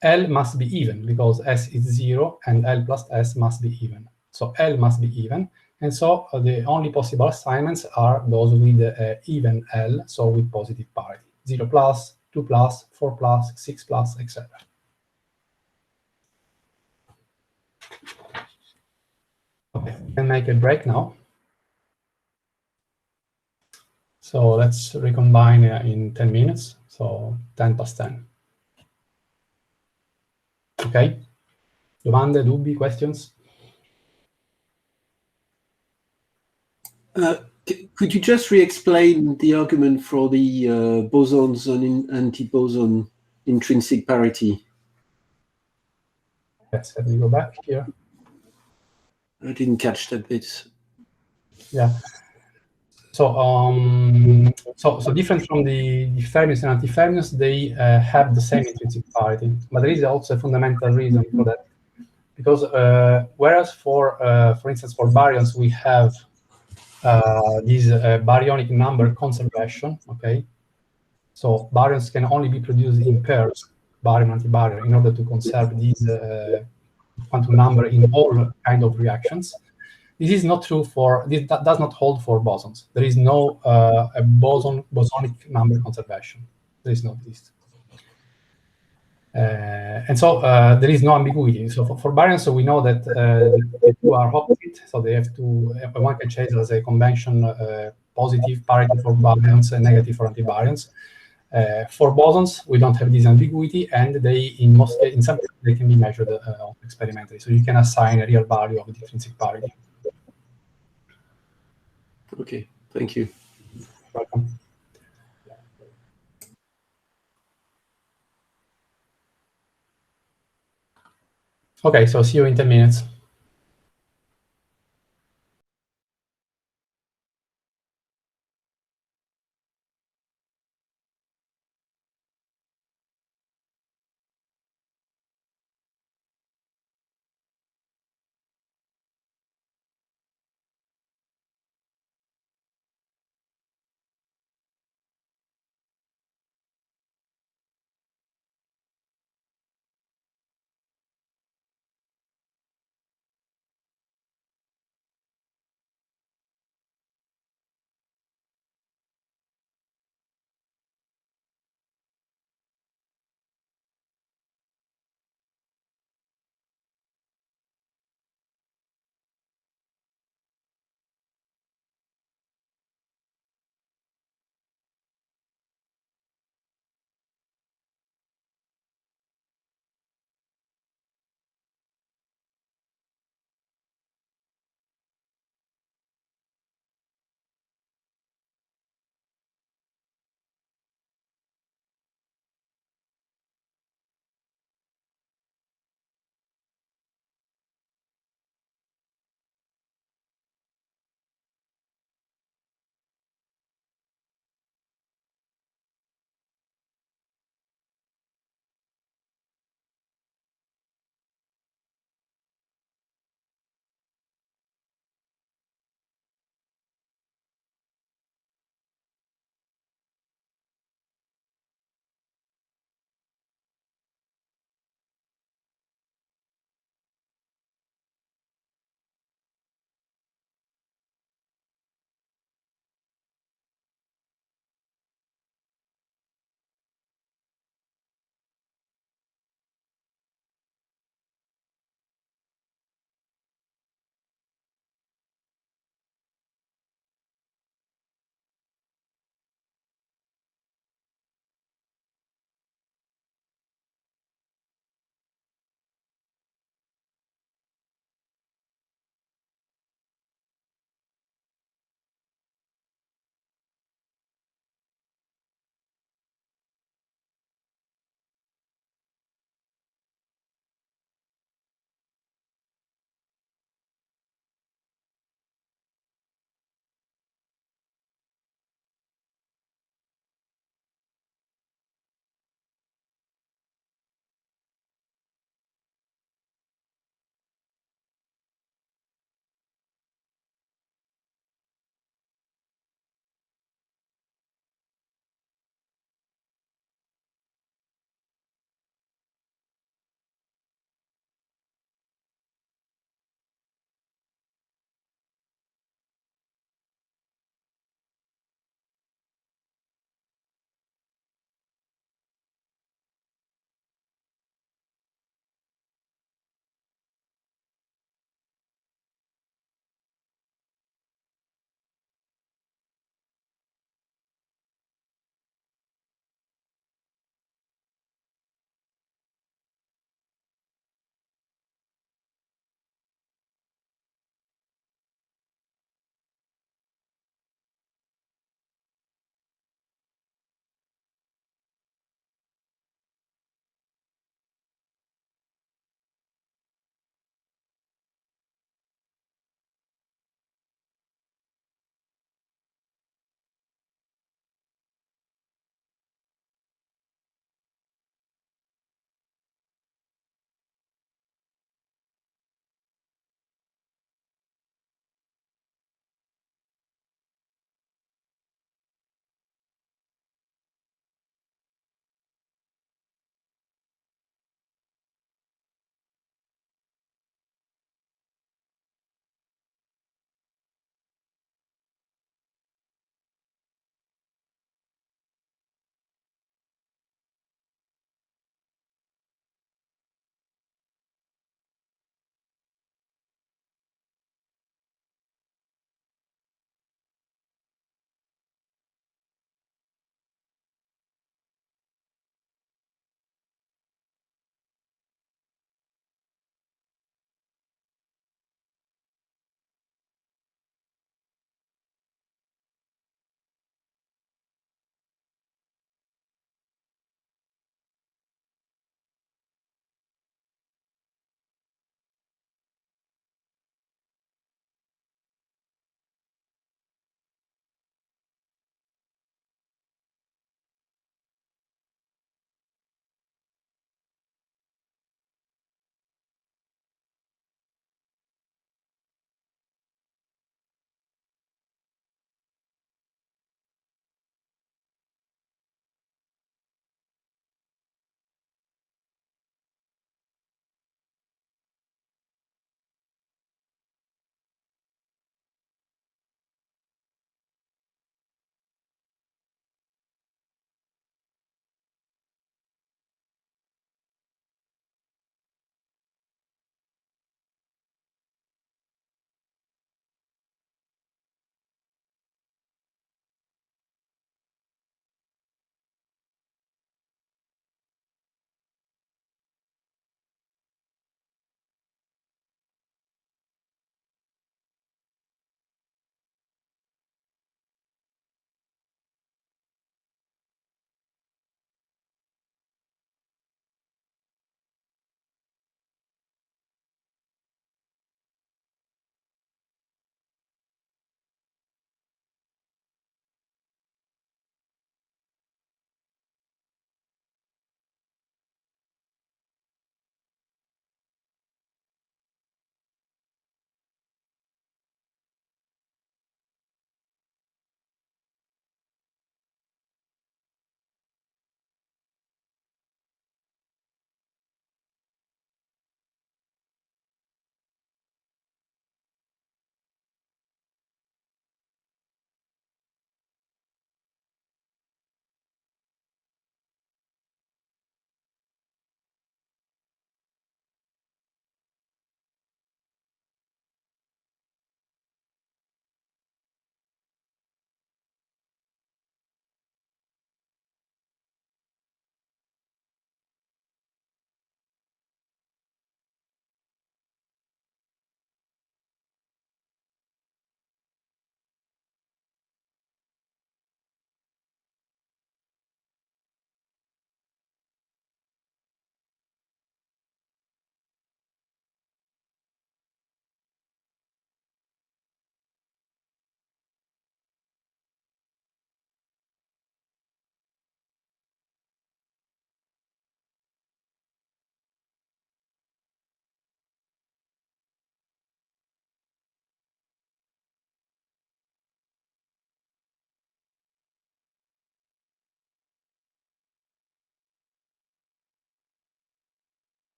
L must be even, because S is 0, and L plus S must be even. So L must be even, and so the only possible assignments are those with even L, so with positive parity. 0 plus, 2 plus, 4 plus, 6 plus, etc. Okay, we can make a break now. So let's recombine in 10 minutes, so 10 past 10. Okay? Domande, dubbi, questions? Could you just re-explain the argument for the bosons and anti-boson intrinsic parity? Yes, let me go back here. I didn't catch that bit. Yeah. So, so different from the fermions and antifermions, they have the same intrinsic parity. But there is also a fundamental reason for that. Because whereas for instance, for baryons, we have this baryonic number conservation, okay? So baryons can only be produced in pairs, baryon antibaryon, in order to conserve this quantum number in all kind of reactions. This is not true for, that does not hold for bosons. There is no a bosonic number conservation. There is no this. And so there is no ambiguity. So for baryons, so we know that the two are opposite, so they have to, one can change as a convention positive parity for baryons and negative for antibaryons. For bosons, we don't have this ambiguity, and they, in some cases, they can be measured experimentally. So you can assign a real value of the intrinsic parity. Okay, thank you. Welcome. Okay, so see you in 10 minutes.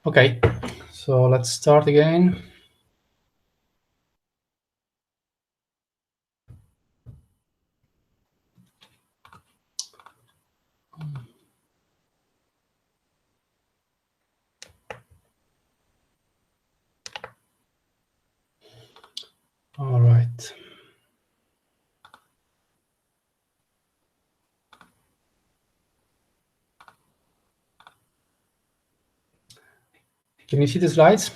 Okay, so let's start again. All right. Can you see the slides?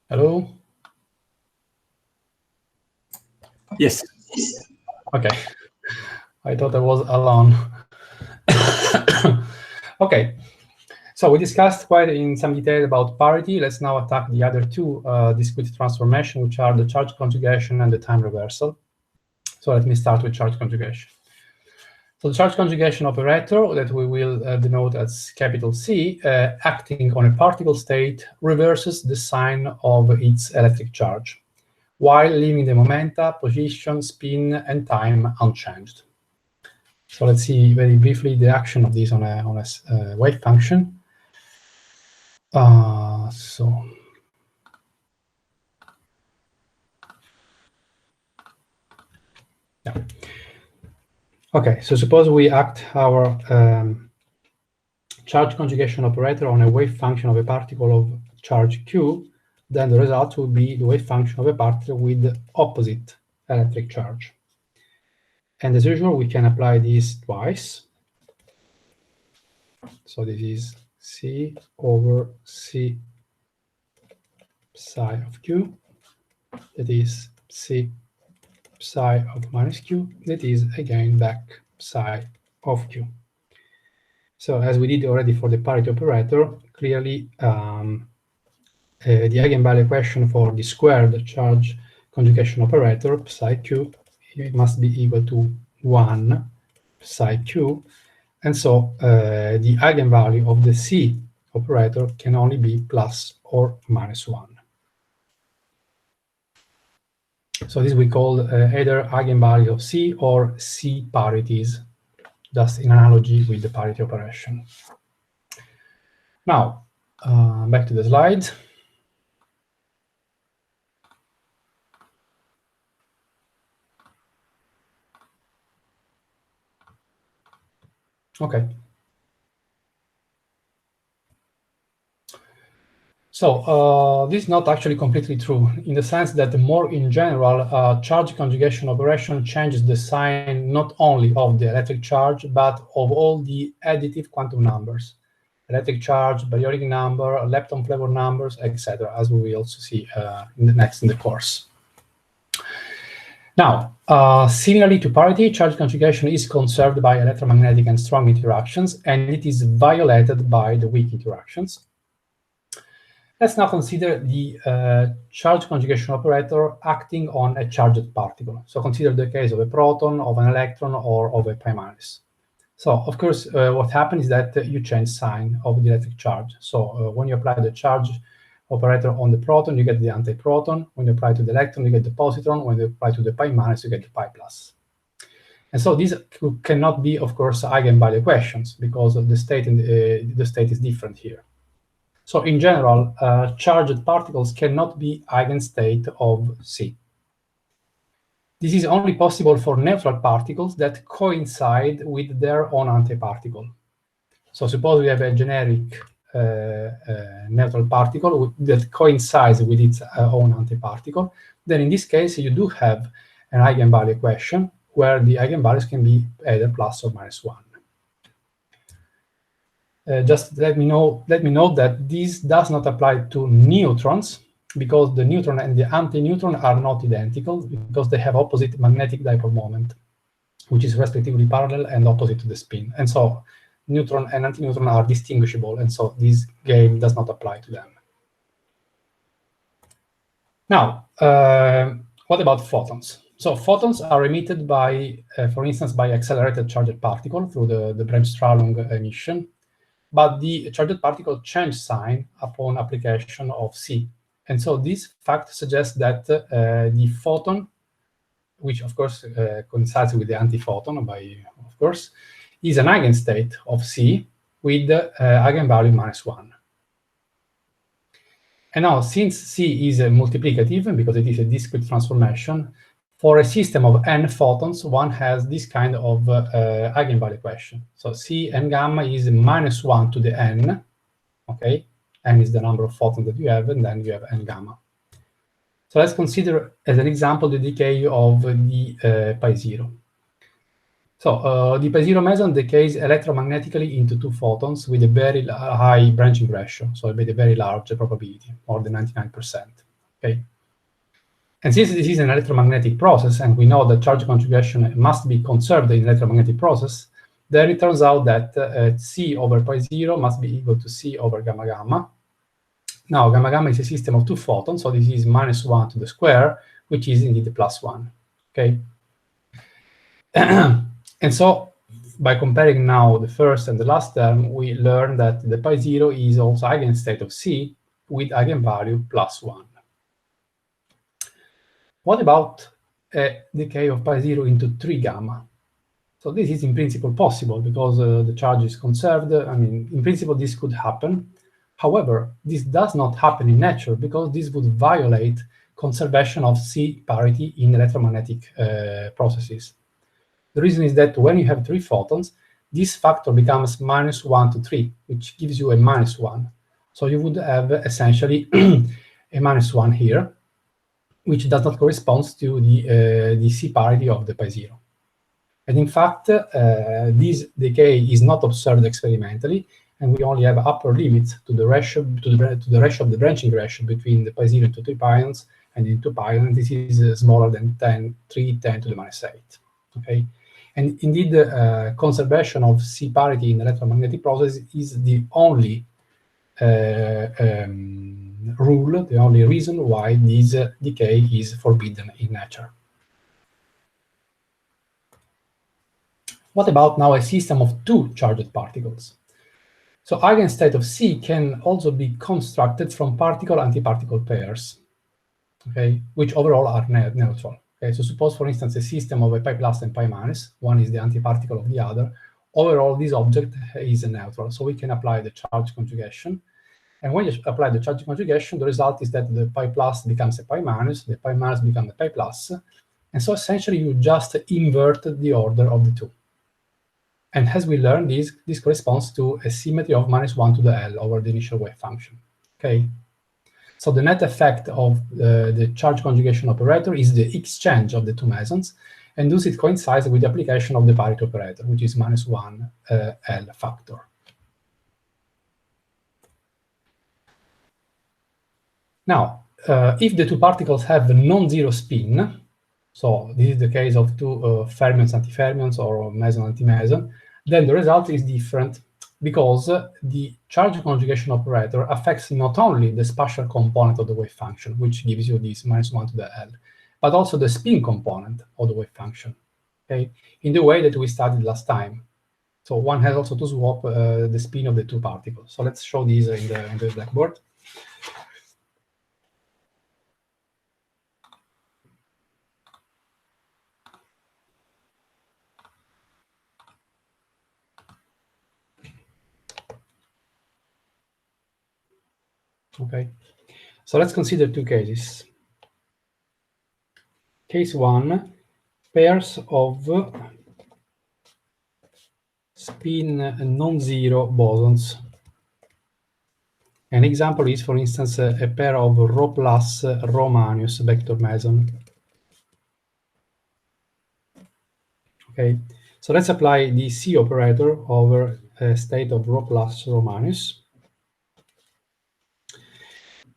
Hello? Yes. Okay. I thought I was alone. Okay. So we discussed quite in some detail about parity. Let's now attack the other two discrete transformations, which are the charge conjugation and the time reversal. So let me start with charge conjugation. So the charge conjugation operator that we will denote as capital C, acting on a particle state, reverses the sign of its electric charge, while leaving the momenta, position, spin, and time unchanged. So let's see very briefly the action of this on a wave function. Yeah. Okay, so suppose we act our charge conjugation operator on a wave function of a particle of charge q, then the result will be the wave function of a particle with opposite electric charge. And as usual, we can apply this twice. So this is C over C psi of q. That is C psi of minus q. That is, again, back psi of q. So as we did already for the parity operator, clearly the eigenvalue equation for the squared charge conjugation operator, psi q, it must be equal to 1 psi q. And so the eigenvalue of the C operator can only be plus or minus 1. So this we call either eigenvalue of C or C parities, just in analogy with the parity operation. Now, back to the slides. Okay. So this is not actually completely true, in the sense that the more in general, charge conjugation operation changes the sign not only of the electric charge, but of all the additive quantum numbers, electric charge, periodic number, lepton flavor numbers, etc., as we will also see in the course. Now, similarly to parity, charge conjugation is conserved by electromagnetic and strong interactions, and it is violated by the weak interactions. Let's now consider the charge conjugation operator acting on a charged particle. So consider the case of a proton, of an electron, or of a pi minus. So, of course, what happens is that you change sign of the electric charge. So when you apply the charge operator on the proton, you get the antiproton. When you apply to the electron, you get the positron. When you apply to the pi minus, you get the pi plus. And so these cannot be, of course, eigenvalue equations, because of the state is different here. So in general, charged particles cannot be eigenstate of C. This is only possible for neutral particles that coincide with their own antiparticle. So suppose we have a generic neutral particle that coincides with its own antiparticle, then in this case you do have an eigenvalue equation where the eigenvalues can be either plus or minus 1. Just let me know that this does not apply to neutrons, because the neutron and the anti-neutron are not identical, because they have opposite magnetic dipole moment, which is respectively parallel and opposite to the spin. And so neutron and anti-neutron are distinguishable, and so this game does not apply to them. Now, what about photons? So photons are emitted by, for instance, by accelerated charged particle through the Bremsstrahlung emission. But the charged particle change sign upon application of C. And so this fact suggests that the photon which of course coincides with the antiphoton, of course, is an eigenstate of C with eigenvalue -1. And now, since C is multiplicative, because it is a discrete transformation, for a system of n photons, one has this kind of eigenvalue equation. So C n gamma is -1 to the n, okay? N is the number of photons that you have, and then you have n gamma. So let's consider, as an example, the decay of the pi0. So the pi0 meson decays electromagnetically into 2 photons with a very high branching ratio, so with a very large probability, more than 99%. Okay. And since this is an electromagnetic process, and we know that charge conjugation must be conserved in an electromagnetic process, then it turns out that C over pi0 must be equal to C over gamma gamma. Now, gamma gamma is a system of 2 photons, so this is -1 to the square, which is indeed +1. Okay. And so, by comparing now the first and the last term, we learn that the pi0 is also eigenstate of C with eigenvalue +1. What about a decay of pi0 into 3 gamma? So this is in principle possible because the charge is conserved. I mean, in principle, this could happen. However, this does not happen in nature because this would violate conservation of C parity in electromagnetic processes. The reason is that when you have 3 photons, this factor becomes -1 to 3, which gives you a -1. So you would have essentially a -1 here, which does not correspond to the C parity of the pi0. And in fact, this decay is not observed experimentally, and we only have upper limits to the ratio of the branching ratio between the pi0 and 2 pions and the 2 pions, and this is smaller than 3 × 10 to the -8. Okay. And indeed, conservation of C parity in electromagnetic process is the only rule, the only reason why this decay is forbidden in nature. What about now a system of 2 charged particles? So eigenstate of C can also be constructed from particle-antiparticle pairs, okay, which overall are neutral. Okay, so suppose, for instance, a system of a pi plus and pi minus, one is the antiparticle of the other. Overall, this object is neutral, so we can apply the charge conjugation. And when you apply the charge conjugation, the result is that the pi plus becomes a pi minus, the pi minus becomes a pi plus, and so essentially you just invert the order of the two. And as we learned, this corresponds to a symmetry of -1 to the L over the initial wave function. Okay. So the net effect of the charge conjugation operator is the exchange of the 2 mesons, and thus it coincides with the application of the parity operator, which is -1 L factor. Now, if the 2 particles have a non-zero spin, so this is the case of 2 fermions antifermions or meson antimeson, then the result is different because the charge conjugation operator affects not only the spatial component of the wave function, which gives you this -1 to the L, but also the spin component of the wave function, okay, in the way that we studied last time. So one has also to swap the spin of the 2 particles. So let's show these in the blackboard. Okay, so let's consider 2 cases. Case 1, pairs of spin non-zero bosons. An example is, for instance, a pair of ρ plus ρ minus vector meson. Okay, so let's apply the C operator over a state of ρ plus ρ minus.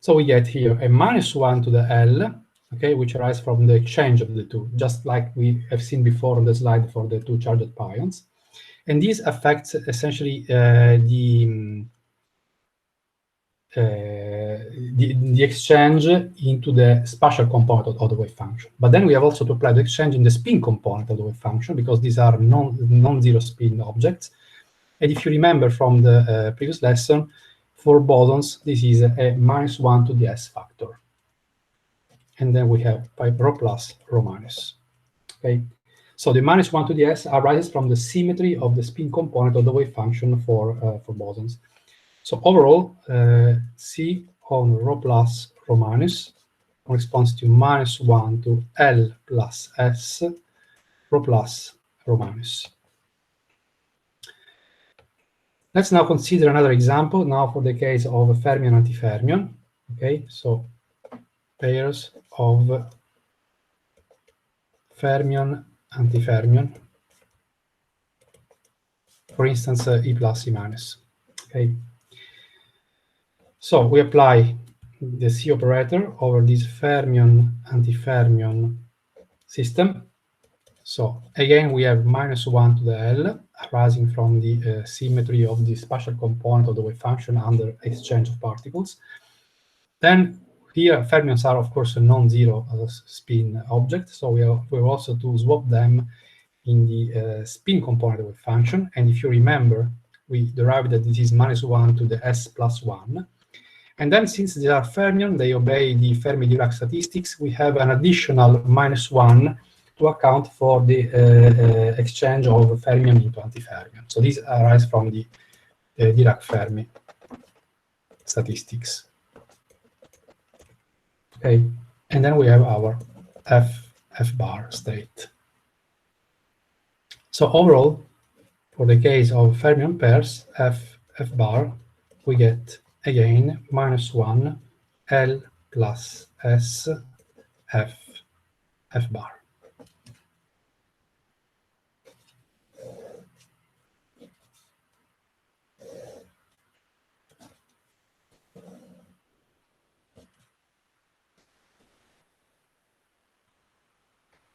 So we get here a -1 to the L, okay, which arises from the exchange of the 2, just like we have seen before on the slide for the 2 charged pions. And this affects essentially the exchange into the spatial component of the wave function. But then we have also to apply the exchange in the spin component of the wave function, because these are non-zero spin objects. And if you remember from the previous lesson, for bosons, this is a -1 to the S factor. And then we have pi ρ plus ρ minus. Okay, so the -1 to the s arises from the symmetry of the spin component of the wave function for bosons. So overall, C on rho plus rho minus corresponds to -1 to L plus S rho plus rho minus. Let's now consider another example, now for the case of Fermion Antifermion. Okay, so pairs of Fermion Antifermion, for instance, E plus E minus. Okay, so we apply the C operator over this Fermion Antifermion system. So again, we have -1 to the L arising from the symmetry of the spatial component of the wave function under exchange of particles. Then here, fermions are, of course, a non-zero spin object, so we have also to swap them in the spin component of the wave function. And if you remember, we derived that this is -1 to the S plus 1. And then, since they are fermion, they obey the Fermi-Dirac statistics, we have an additional -1 to account for the exchange of fermion into antifermion. So these arise from the Dirac-Fermi statistics. Okay, and then we have our F bar state. So overall, for the case of fermion pairs, F bar, we get again -1 L plus S F bar.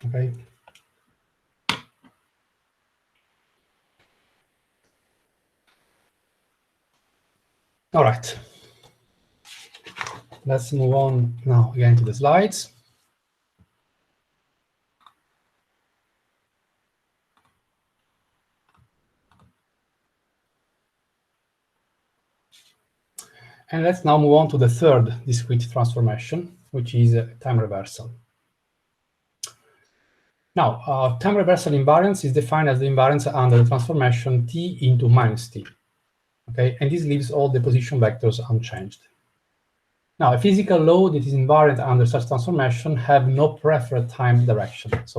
Okay. All right. Let's move on now again to the slides. And let's now move on to the third discrete transformation, which is time reversal. Now, time reversal invariance is defined as the invariance under the transformation t into -t. Okay, and this leaves all the position vectors unchanged. Now, a physical law that is invariant under such transformation have no preferred time direction, so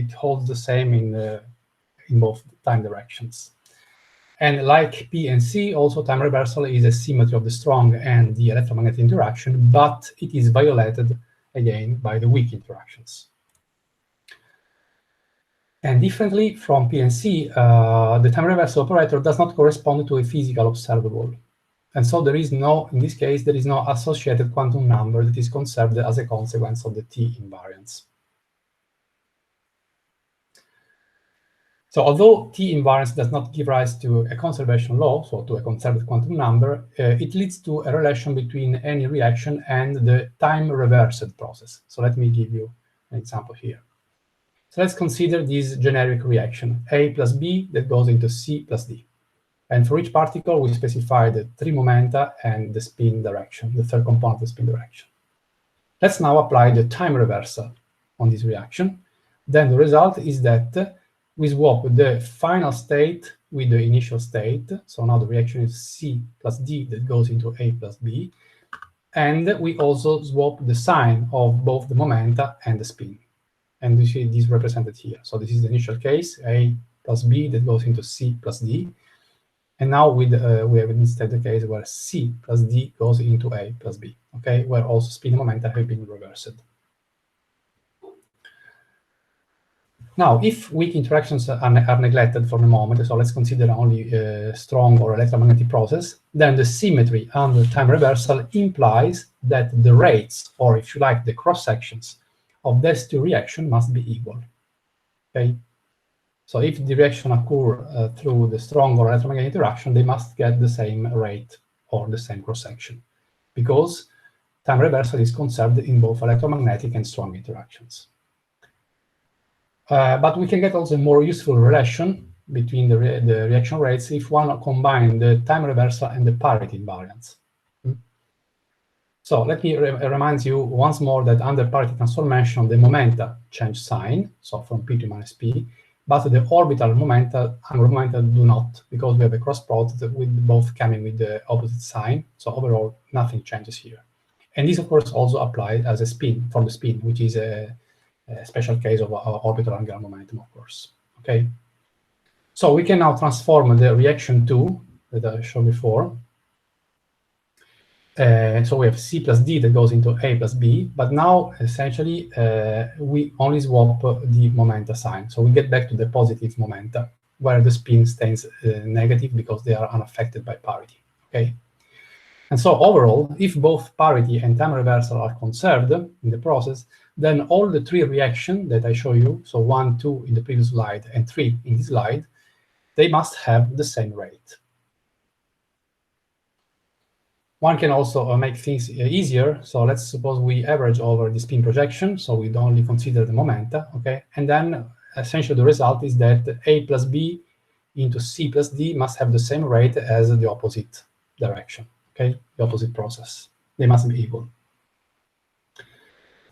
it holds the same in both time directions. And like P and C, also time reversal is a symmetry of the strong and the electromagnetic interaction, but it is violated again by the weak interactions. And differently from P and C, the time reversal operator does not correspond to a physical observable. And so there is no, in this case, there is no associated quantum number that is conserved as a consequence of the T invariance. So although T invariance does not give rise to a conservation law, so to a conserved quantum number, it leads to a relation between any reaction and the time reversed process. So let me give you an example here. So let's consider this generic reaction, A plus B that goes into C plus D. And for each particle, we specify the 3 momenta and the spin direction, the third component of the spin direction. Let's now apply the time reversal on this reaction. Then the result is that we swap the final state with the initial state. So now the reaction is C plus D that goes into A plus B. And we also swap the sign of both the momenta and the spin. And you see this represented here. So this is the initial case, A plus B that goes into C plus D. And now we have instead the case where C plus D goes into A plus B, okay, where also spin and momenta have been reversed. Now, if weak interactions are neglected for the moment, so let's consider only a strong or electromagnetic process, then the symmetry under time reversal implies that the rates, or if you like, the cross-sections of these two reactions must be equal, okay? So if the reaction occur through the strong or electromagnetic interaction, they must get the same rate or the same cross-section, because time reversal is conserved in both electromagnetic and strong interactions. But we can get also a more useful relation between the reaction rates if one combine the time reversal and the parity invariance. So let me remind you once more that under parity transformation, the momenta change sign, so from p to minus p, but the orbital momenta, angular momenta do not, because we have a cross product with both coming with the opposite sign. So overall, nothing changes here. And this, of course, also applies as a spin, for the spin, which is a special case of orbital angular momentum, of course. Okay. So we can now transform the reaction 2 that I showed before. So we have C plus D that goes into A plus B, but now essentially we only swap the momenta sign. So we get back to the positive momenta, where the spin stays negative because they are unaffected by parity. Okay. And so overall, if both parity and time reversal are conserved in the process, then all the three reactions that I show you, so 1, 2 in the previous slide, and 3 in this slide, they must have the same rate. One can also make things easier. So let's suppose we average over the spin projection, so we only consider the momenta, okay? And then essentially the result is that A plus B into C plus D must have the same rate as the opposite direction, okay? The opposite process. They must be equal.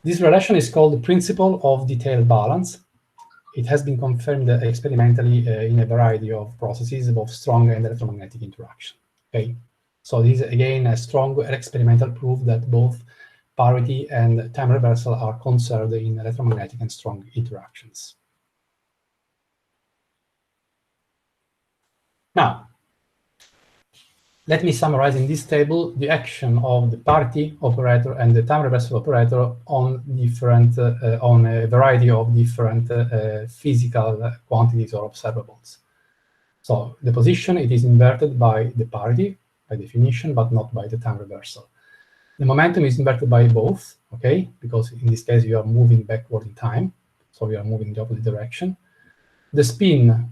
This relation is called the principle of detailed balance. It has been confirmed experimentally in a variety of processes, both strong and electromagnetic interaction, okay? So this is, again, a strong experimental proof that both parity and time reversal are conserved in electromagnetic and strong interactions. Now, let me summarize in this table the action of the parity operator and the time reversal operator on different, on a variety of different physical quantities or observables. So the position, it is inverted by the parity, by definition, but not by the time reversal. The momentum is inverted by both, okay, because in this case you are moving backward in time, so you are moving in the opposite direction. The spin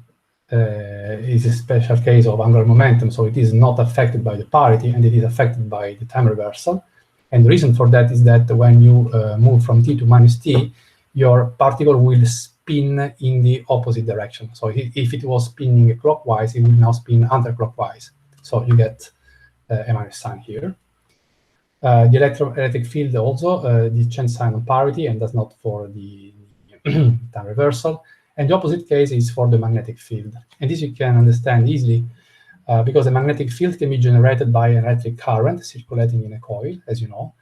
is a special case of angular momentum, so it is not affected by the parity, and it is affected by the time reversal. And the reason for that is that when you move from t to minus t, your particle will spin in the opposite direction. So if it was spinning clockwise, it will now spin counterclockwise. So you get a minus sign here. The electric field also, the change sign on parity and does not for the time reversal. And the opposite case is for the magnetic field. And this you can understand easily because the magnetic field can be generated by an electric current circulating in a coil, as you know,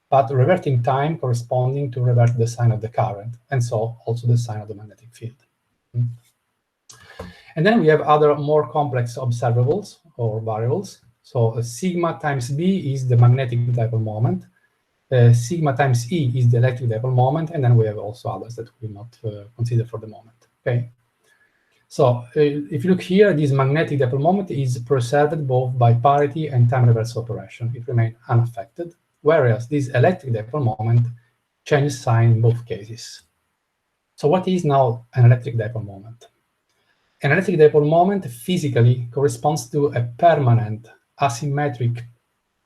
but reverting time corresponding to revert the sign of the current, and so also the sign of the magnetic field. And then we have other more complex observables or variables. So sigma times B is the magnetic dipole moment. Sigma times E is the electric dipole moment, and then we have also others that we will not consider for the moment. Okay. So if you look here, this magnetic dipole moment is preserved both by parity and time reversal operation. It remains unaffected, whereas this electric dipole moment changes sign in both cases. So what is now an electric dipole moment? An electric dipole moment physically corresponds to a permanent asymmetric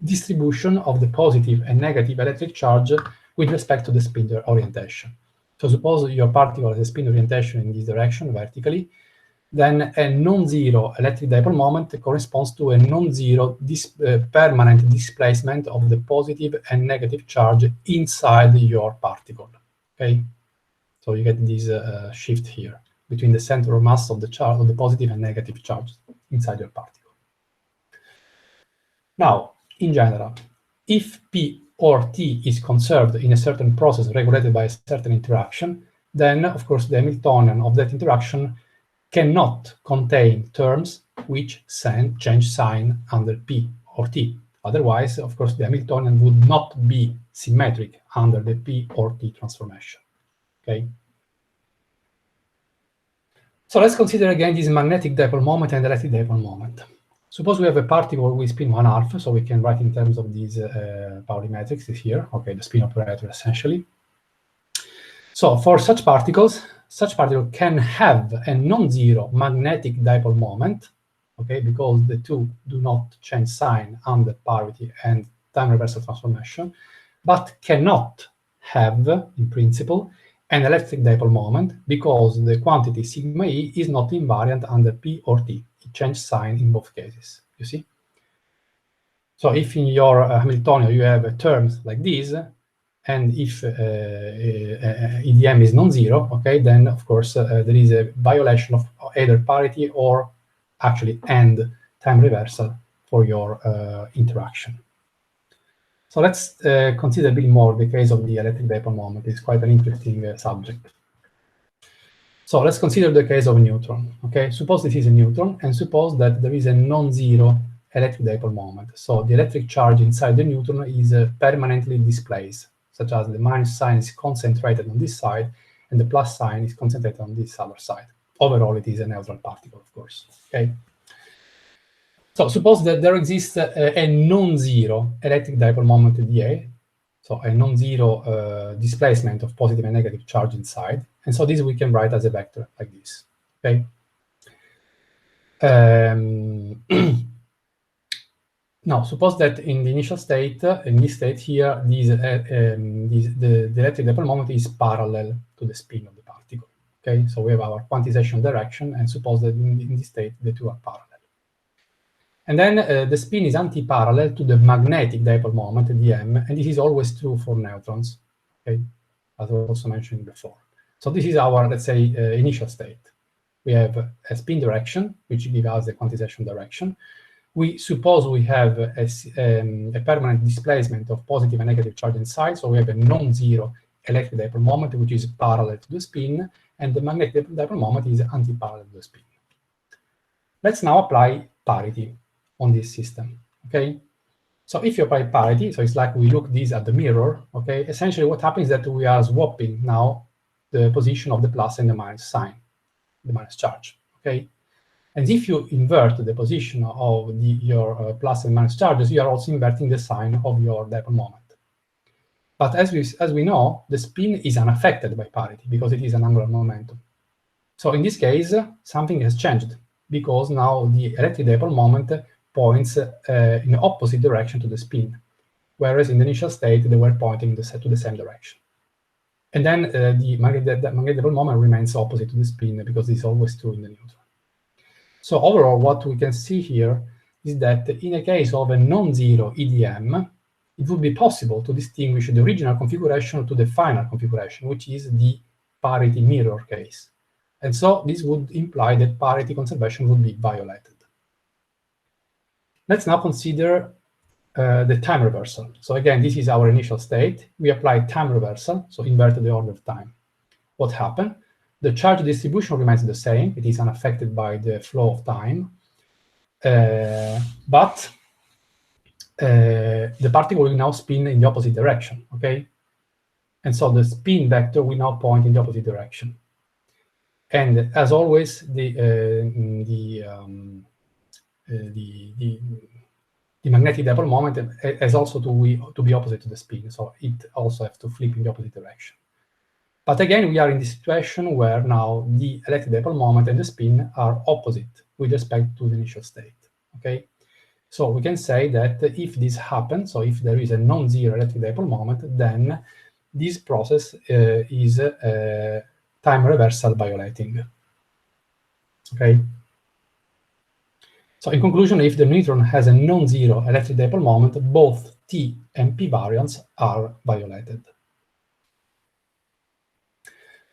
distribution of the positive and negative electric charge with respect to the spin orientation. So suppose your particle has a spin orientation in this direction, vertically, then a non-zero electric dipole moment corresponds to a non-zero permanent displacement of the positive and negative charge inside your particle, okay? So you get this shift here between the center of mass of the charge, of the positive and negative charge inside your particle. Now, in general, if P or T is conserved in a certain process regulated by a certain interaction, then, of course, the Hamiltonian of that interaction cannot contain terms which change sign under P or T. Otherwise, of course, the Hamiltonian would not be symmetric under the P or T transformation. Okay? So let's consider again this magnetic dipole moment and electric dipole moment. Suppose we have a particle with spin 1/2, so we can write in terms of these Pauli matrices here, okay, the spin operator essentially. So for such particle can have a non-zero magnetic dipole moment, okay, because the two do not change sign under parity and time reversal transformation, but cannot have, in principle, an electric dipole moment because the quantity sigma E is not invariant under P or T. It changes sign in both cases, you see? So if in your Hamiltonian you have terms like this, and if EDM is non-zero, okay, then of course there is a violation of either parity or actually and time reversal for your interaction. So let's consider a bit more the case of the electric dipole moment. It's quite an interesting subject. So let's consider the case of a neutron. Okay, suppose this is a neutron, and suppose that there is a non-zero electric dipole moment. So the electric charge inside the neutron is permanently displaced, such as the minus sign is concentrated on this side, and the plus sign is concentrated on this other side. Overall, it is a neutral particle, of course. Okay. So suppose that there exists a non-zero electric dipole moment dA, so a non-zero displacement of positive and negative charge inside. And so this we can write as a vector like this, okay? Now, suppose that in the initial state, in this state here, the electric dipole moment is parallel to the spin of the particle, okay? So we have our quantization direction, and suppose that in this state, the two are parallel. And then the spin is anti-parallel to the magnetic dipole moment, dm, and this is always true for neutrons, okay? As I also mentioned before. So this is our, let's say, initial state. We have a spin direction, which gives us the quantization direction. We suppose we have a permanent displacement of positive and negative charge inside, so we have a non-zero electric dipole moment, which is parallel to the spin, and the magnetic dipole moment is anti-parallel to the spin. Let's now apply parity on this system, okay? So if you apply parity, so it's like we look this at the mirror, okay? Essentially what happens is that we are swapping now the position of the plus and the minus sign, the minus charge, okay? And if you invert the position of your plus and minus charges, you are also inverting the sign of your dipole moment. But as we know, the spin is unaffected by parity because it is an angular momentum. So in this case, something has changed because now the electric dipole moment points in the opposite direction to the spin, whereas in the initial state, they were pointing to the same direction. And then the magnetic dipole moment remains opposite to the spin because it's always true in the neutron. So overall, what we can see here is that in a case of a non-zero EDM, it would be possible to distinguish the original configuration to the final configuration, which is the parity mirror case. And so this would imply that parity conservation would be violated. Let's now consider the time reversal. So again, this is our initial state. We apply time reversal, so inverted the order of time. What happened? The charge distribution remains the same. It is unaffected by the flow of time. But the particle will now spin in the opposite direction, okay? And so the spin vector will now point in the opposite direction. And as always, the magnetic dipole moment has also to be opposite to the spin, so it also has to flip in the opposite direction. But again, we are in the situation where now the electric dipole moment and the spin are opposite with respect to the initial state, okay? So we can say that if this happens, so if there is a non-zero electric dipole moment, then this process is time reversal violating, okay? So in conclusion, if the neutron has a non-zero electric dipole moment, both T and P variants are violated.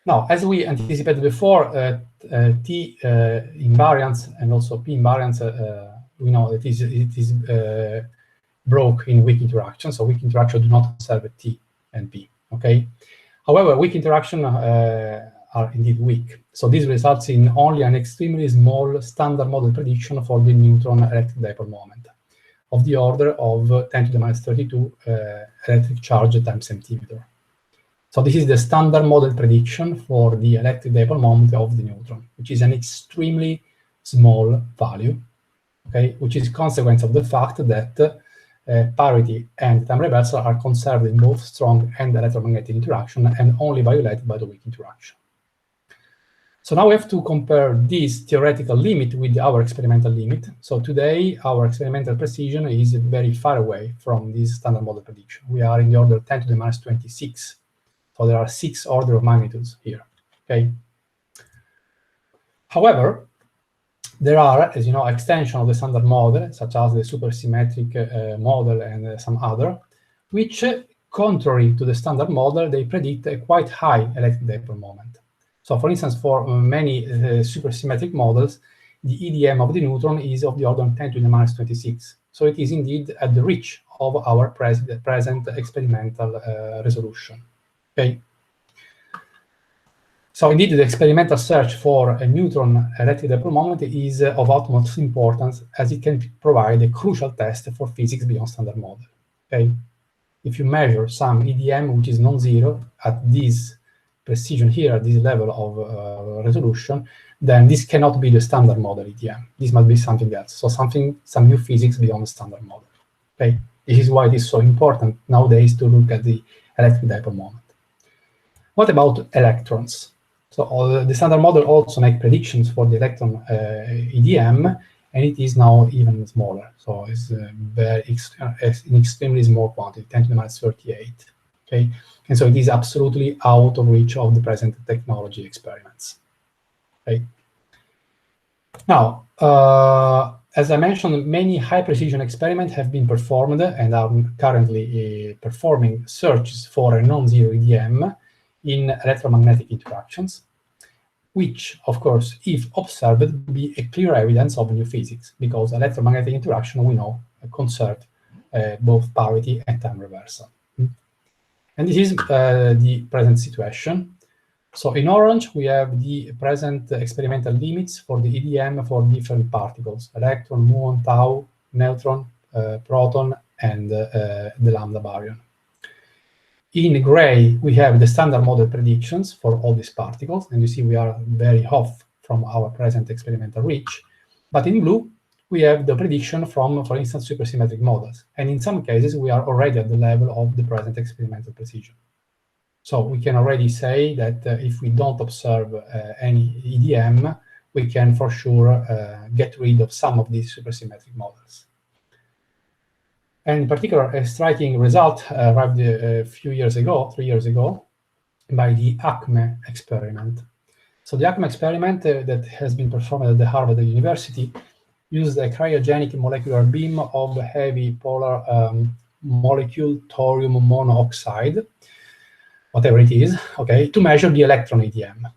Now, as we anticipated before, T invariance and also P invariance, we know that it is broke in weak interaction, so weak interaction do not conserve T and P, okay? However, weak interaction are indeed weak. So this results in only an extremely small standard model prediction for the neutron electric dipole moment of the order of 10 to the minus 32 electric charge times centimeter. So this is the standard model prediction for the electric dipole moment of the neutron, which is an extremely small value, okay, which is a consequence of the fact that parity and time reversal are conserved in both strong and electromagnetic interaction and only violated by the weak interaction. So now we have to compare this theoretical limit with our experimental limit. So today, our experimental precision is very far away from this standard model prediction. We are in the order 10 to the minus 26. So there are 6 orders of magnitudes here, okay? However, There are, as you know, extensions of the standard model, such as the supersymmetric model and some other, which, contrary to the standard model, they predict a quite high electric dipole moment. So, for instance, for many supersymmetric models, the EDM of the neutron is of the order of 10 to the minus 26. So it is indeed at the reach of our present experimental resolution. Okay. So indeed, the experimental search for a neutron electric dipole moment is of utmost importance, as it can provide a crucial test for physics beyond standard model. Okay. If you measure some EDM which is non-zero at this precision here, at this level of resolution, then this cannot be the standard model EDM. This must be something else. So some new physics beyond the standard model. Okay, this is why it is so important nowadays to look at the electric dipole moment. What about electrons? So the standard model also makes predictions for the electron EDM, and it is now even smaller. So it's an extremely small quantity, 10 to the minus 38. Okay, and so it is absolutely out of reach of the present technology experiments. Okay. Now, as I mentioned, many high-precision experiments have been performed and are currently performing searches for a non-zero EDM in electromagnetic interactions, which, of course, if observed, would be a clear evidence of new physics, because electromagnetic interaction, we know, conserve both parity and time reversal. And this is the present situation. So in orange, we have the present experimental limits for the EDM for different particles: electron, muon, tau, neutron, proton, and the lambda baryon. In gray, we have the standard model predictions for all these particles, and you see we are very off from our present experimental reach. But in blue, we have the prediction from, for instance, supersymmetric models. And in some cases, we are already at the level of the present experimental precision. So we can already say that if we don't observe any EDM, we can for sure get rid of some of these supersymmetric models. And in particular, a striking result arrived a few years ago, 3 years ago, by the ACME experiment. So the ACME experiment that has been performed at the Harvard University used a cryogenic molecular beam of heavy polar molecule thorium monoxide, whatever it is, okay, to measure the electron EDM.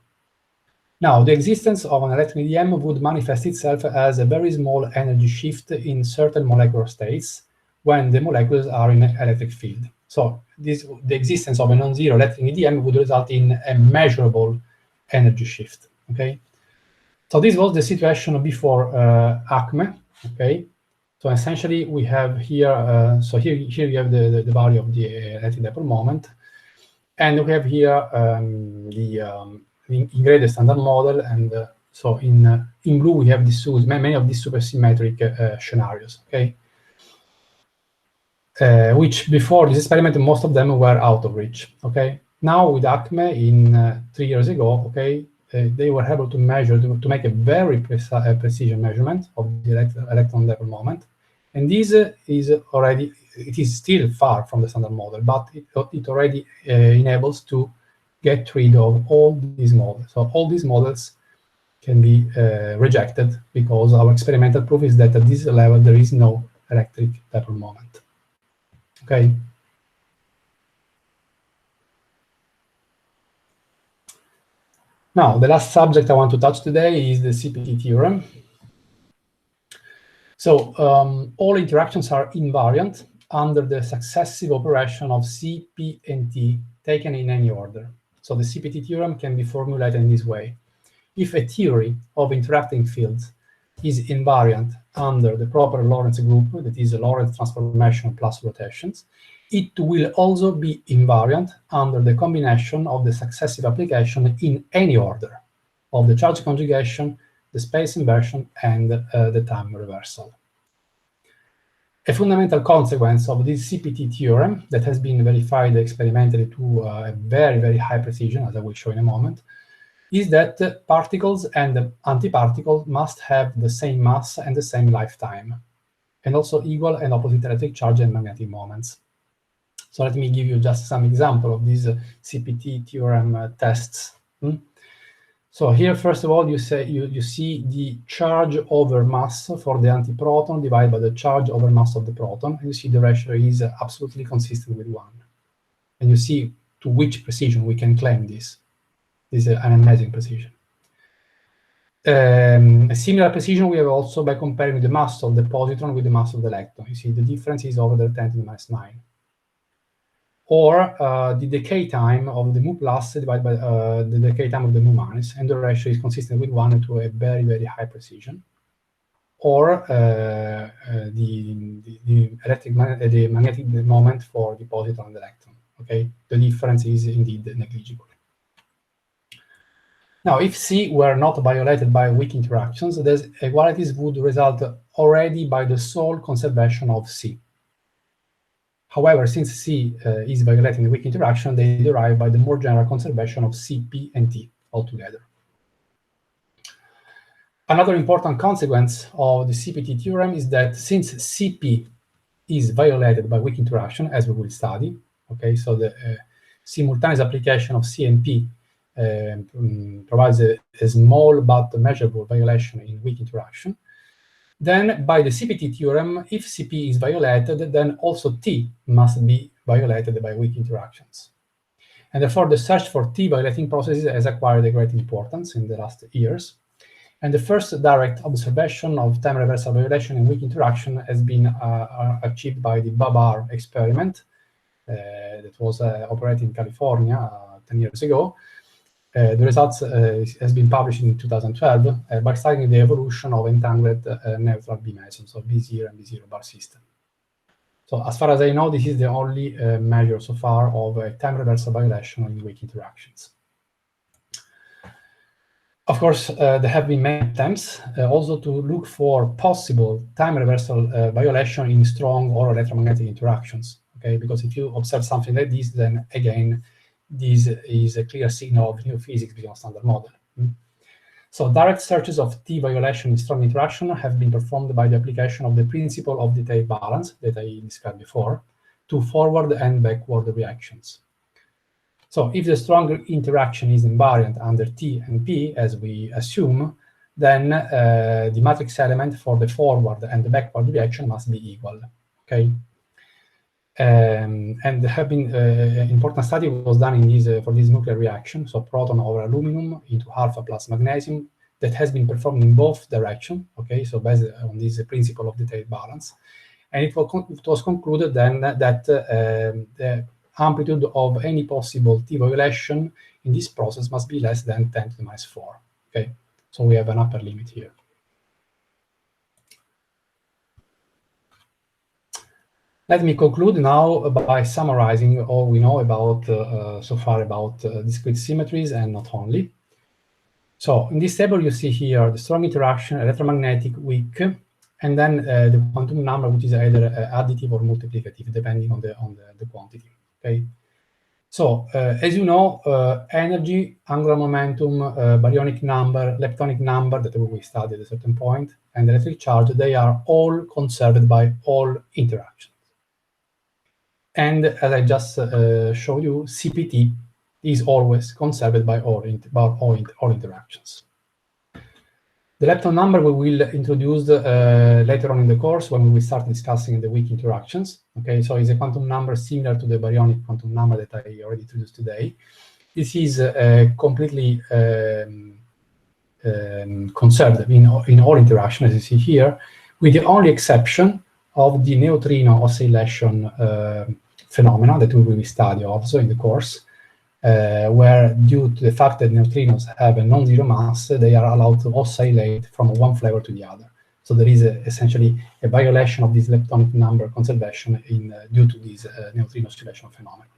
Now, the existence of an electron EDM would manifest itself as a very small energy shift in certain molecular states when the molecules are in an electric field. So the existence of a non-zero electron EDM would result in a measurable energy shift, okay? So this was the situation before ACME, okay? So essentially we have here, so here you have the value of the electric dipole moment. And we have here in gray the standard model, and so in blue we have many of these supersymmetric scenarios, okay? Which before this experiment, most of them were out of reach, okay? Now with ACME, in 3 years ago, okay, they were able to measure, to make a very precision measurement of the electron dipole moment. And this is already, it is still far from the standard model, but it already enables to get rid of all these models. So all these models can be rejected because our experimental proof is that at this level there is no electric dipole moment. Okay. Now, the last subject I want to touch today is the CPT theorem. So all interactions are invariant under the successive operation of C, P, and T taken in any order. So the CPT theorem can be formulated in this way. If a theory of interacting fields is invariant under the proper Lorentz group, that is a Lorentz transformation plus rotations, it will also be invariant under the combination of the successive application in any order of the charge conjugation, the space inversion, and the time reversal. A fundamental consequence of this CPT theorem that has been verified experimentally to a very, very high precision, as I will show in a moment, is that particles and antiparticles must have the same mass and the same lifetime, and also equal and opposite electric charge and magnetic moments. So let me give you just some example of these CPT theorem tests. So here, first of all, you see the charge over mass for the antiproton divided by the charge over mass of the proton. And you see the ratio is absolutely consistent with 1. And you see to which precision we can claim this. This is an amazing precision. A similar precision we have also by comparing the mass of the positron with the mass of the electron. You see the difference is over 10 to the minus 9. Or the decay time of the mu plus divided by the decay time of the mu minus, and the ratio is consistent with 1 to a very, very high precision. Or the magnetic moment for the positron and the electron. Okay, the difference is indeed negligible. Now, if C were not violated by weak interactions, these equalities would result already by the sole conservation of C. However, since C is violating the weak interaction, they derive by the more general conservation of C, P, and T altogether. Another important consequence of the CPT theorem is that since CP is violated by weak interaction, as we will study, okay, so the simultaneous application of C and P provides a small but measurable violation in weak interaction, then by the CPT theorem, if CP is violated, then also T must be violated by weak interactions. And therefore, the search for T violating processes has acquired a great importance in the last years. And the first direct observation of time reversal violation in weak interaction has been achieved by the Babar experiment that was operated in California 10 years ago. The results has been published in 2012 by studying the evolution of entangled neutral B mesons, so B0 and B0 bar system. So as far as I know, this is the only measure so far of a time reversal violation in weak interactions. Of course, there have been many attempts also to look for possible time reversal violation in strong or electromagnetic interactions. Okay, because if you observe something like this, then again, this is a clear signal of new physics beyond standard model. So direct searches of T violation in strong interaction have been performed by the application of the principle of detail balance that I described before to forward and backward reactions. So if the strong interaction is invariant under T and P, as we assume, then the matrix element for the forward and the backward reaction must be equal. Okay. And there have been important study was done in this for this nuclear reaction, so proton over aluminum into alpha plus magnesium, that has been performed in both directions. Okay, so based on this principle of detailed balance, and it was concluded then that the amplitude of any possible T violation in this process must be less than 10 to the minus 4. Okay, so we have an upper limit here. Let me conclude now by summarizing all we know about so far about discrete symmetries and not only. So in this table, you see here the strong interaction, electromagnetic, weak, and then the quantum number, which is either additive or multiplicative, depending on the quantity. Okay. So as you know, energy, angular momentum, baryonic number, leptonic number that we will study at a certain point, and electric charge, they are all conserved by all interactions. And as I just showed you, CPT is always conserved by all interactions. The lepton number we will introduce later on in the course when we will start discussing the weak interactions. Okay, so it's a quantum number similar to the baryonic quantum number that I already introduced today. This is completely conserved in all interactions, as you see here, with the only exception of the neutrino oscillation phenomena that we will study also in the course, where due to the fact that neutrinos have a non-zero mass, they are allowed to oscillate from one flavor to the other. So there is essentially a violation of this leptonic number conservation due to this neutrino oscillation phenomenon.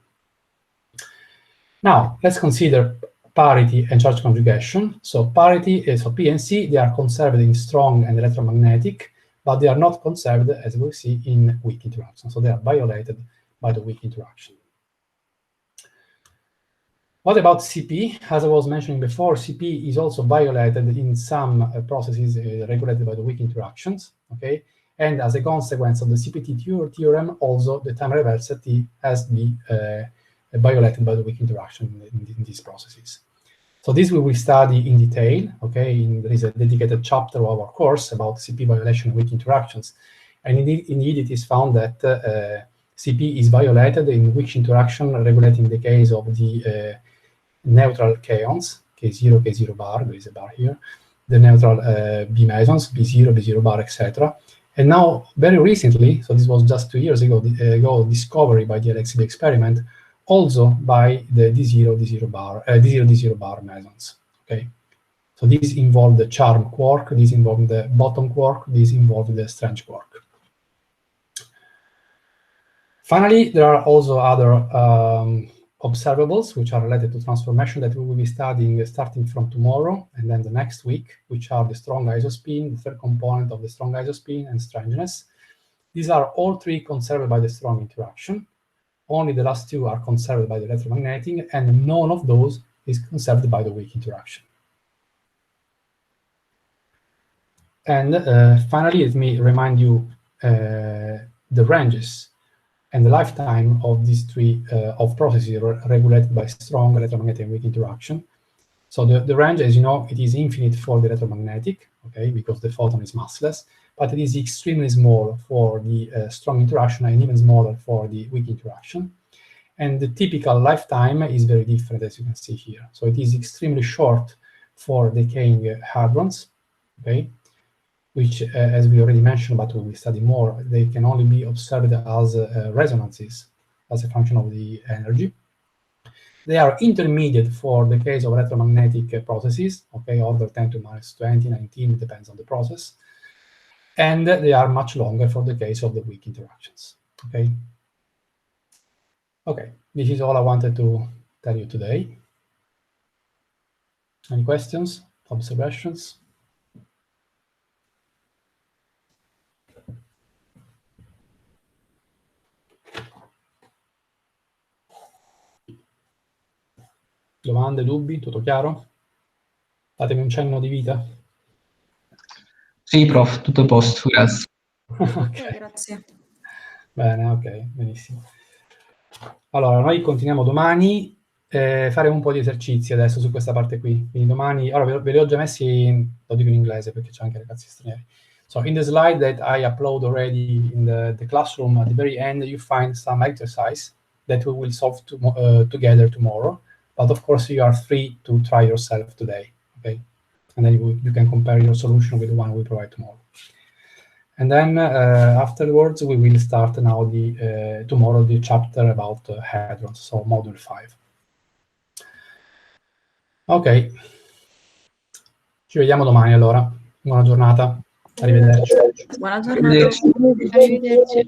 Now, let's consider parity and charge conjugation. So parity, so P and C, they are conserved in strong and electromagnetic, but they are not conserved, as we'll see, in weak interaction. So they are violated by the weak interaction. What about CP? As I was mentioning before, CP is also violated in some processes regulated by the weak interactions. Okay, and as a consequence of the CPT theorem, also the time reversibility has to be violated by the weak interaction in these processes. So this we will study in detail, okay? There is a dedicated chapter of our course about CP violation and weak interactions. And indeed it is found that CP is violated in weak interaction regulating the case of the neutral kaons, K0, K0 bar, there is a bar here, the neutral B mesons, B0, B0 bar, etc. And now, very recently, so this was just 2 years ago, discovery by the LXB experiment, also by the D0, D0 bar, D0, D0 bar mesons. Okay, so these involve the charm quark, these involve the bottom quark, these involve the strange quark. Finally, there are also other observables which are related to transformation that we will be studying starting from tomorrow and then the next week, which are the strong isospin, the third component of the strong isospin, and strangeness. These are all three conserved by the strong interaction. Only the last two are conserved by the electromagnetic, and none of those is conserved by the weak interaction. And finally, let me remind you the ranges and the lifetime of these three of processes regulated by strong electromagnetic and weak interaction. So the range, as you know, it is infinite for the electromagnetic, okay, because the photon is massless, but it is extremely small for the strong interaction and even smaller for the weak interaction. And the typical lifetime is very different, as you can see here. So it is extremely short for decaying hadrons, okay, which, as we already mentioned, but we will study more, they can only be observed as resonances, as a function of the energy. They are intermediate for the case of electromagnetic processes, okay, order 10 to minus 20, 19, depends on the process. And they are much longer for the case of the weak interactions, okay? Okay, this is all I wanted to tell you today. Any questions, observations? Domande, dubbi? Tutto chiaro? Datemi un cenno di vita. Sì, prof, tutto a posto, grazie. Ok, grazie. bene, ok, benissimo. Allora, noi continuiamo domani, faremo un po' di esercizi adesso su questa parte qui. Quindi domani, allora ve li ho già messi, lo dico in inglese perché c'è anche ragazzi stranieri. So in the slide that I upload already in the classroom, at the very end you find some exercise that we will solve together tomorrow. But of course you are free to try yourself today, okay? And then you can compare your solution with the one we provide tomorrow. And then afterwards, we will start now tomorrow the chapter about hadrons, so module 5. Ok, ci vediamo domani allora. Buona giornata, arrivederci. Buona giornata. Arrivederci. Arrivederci.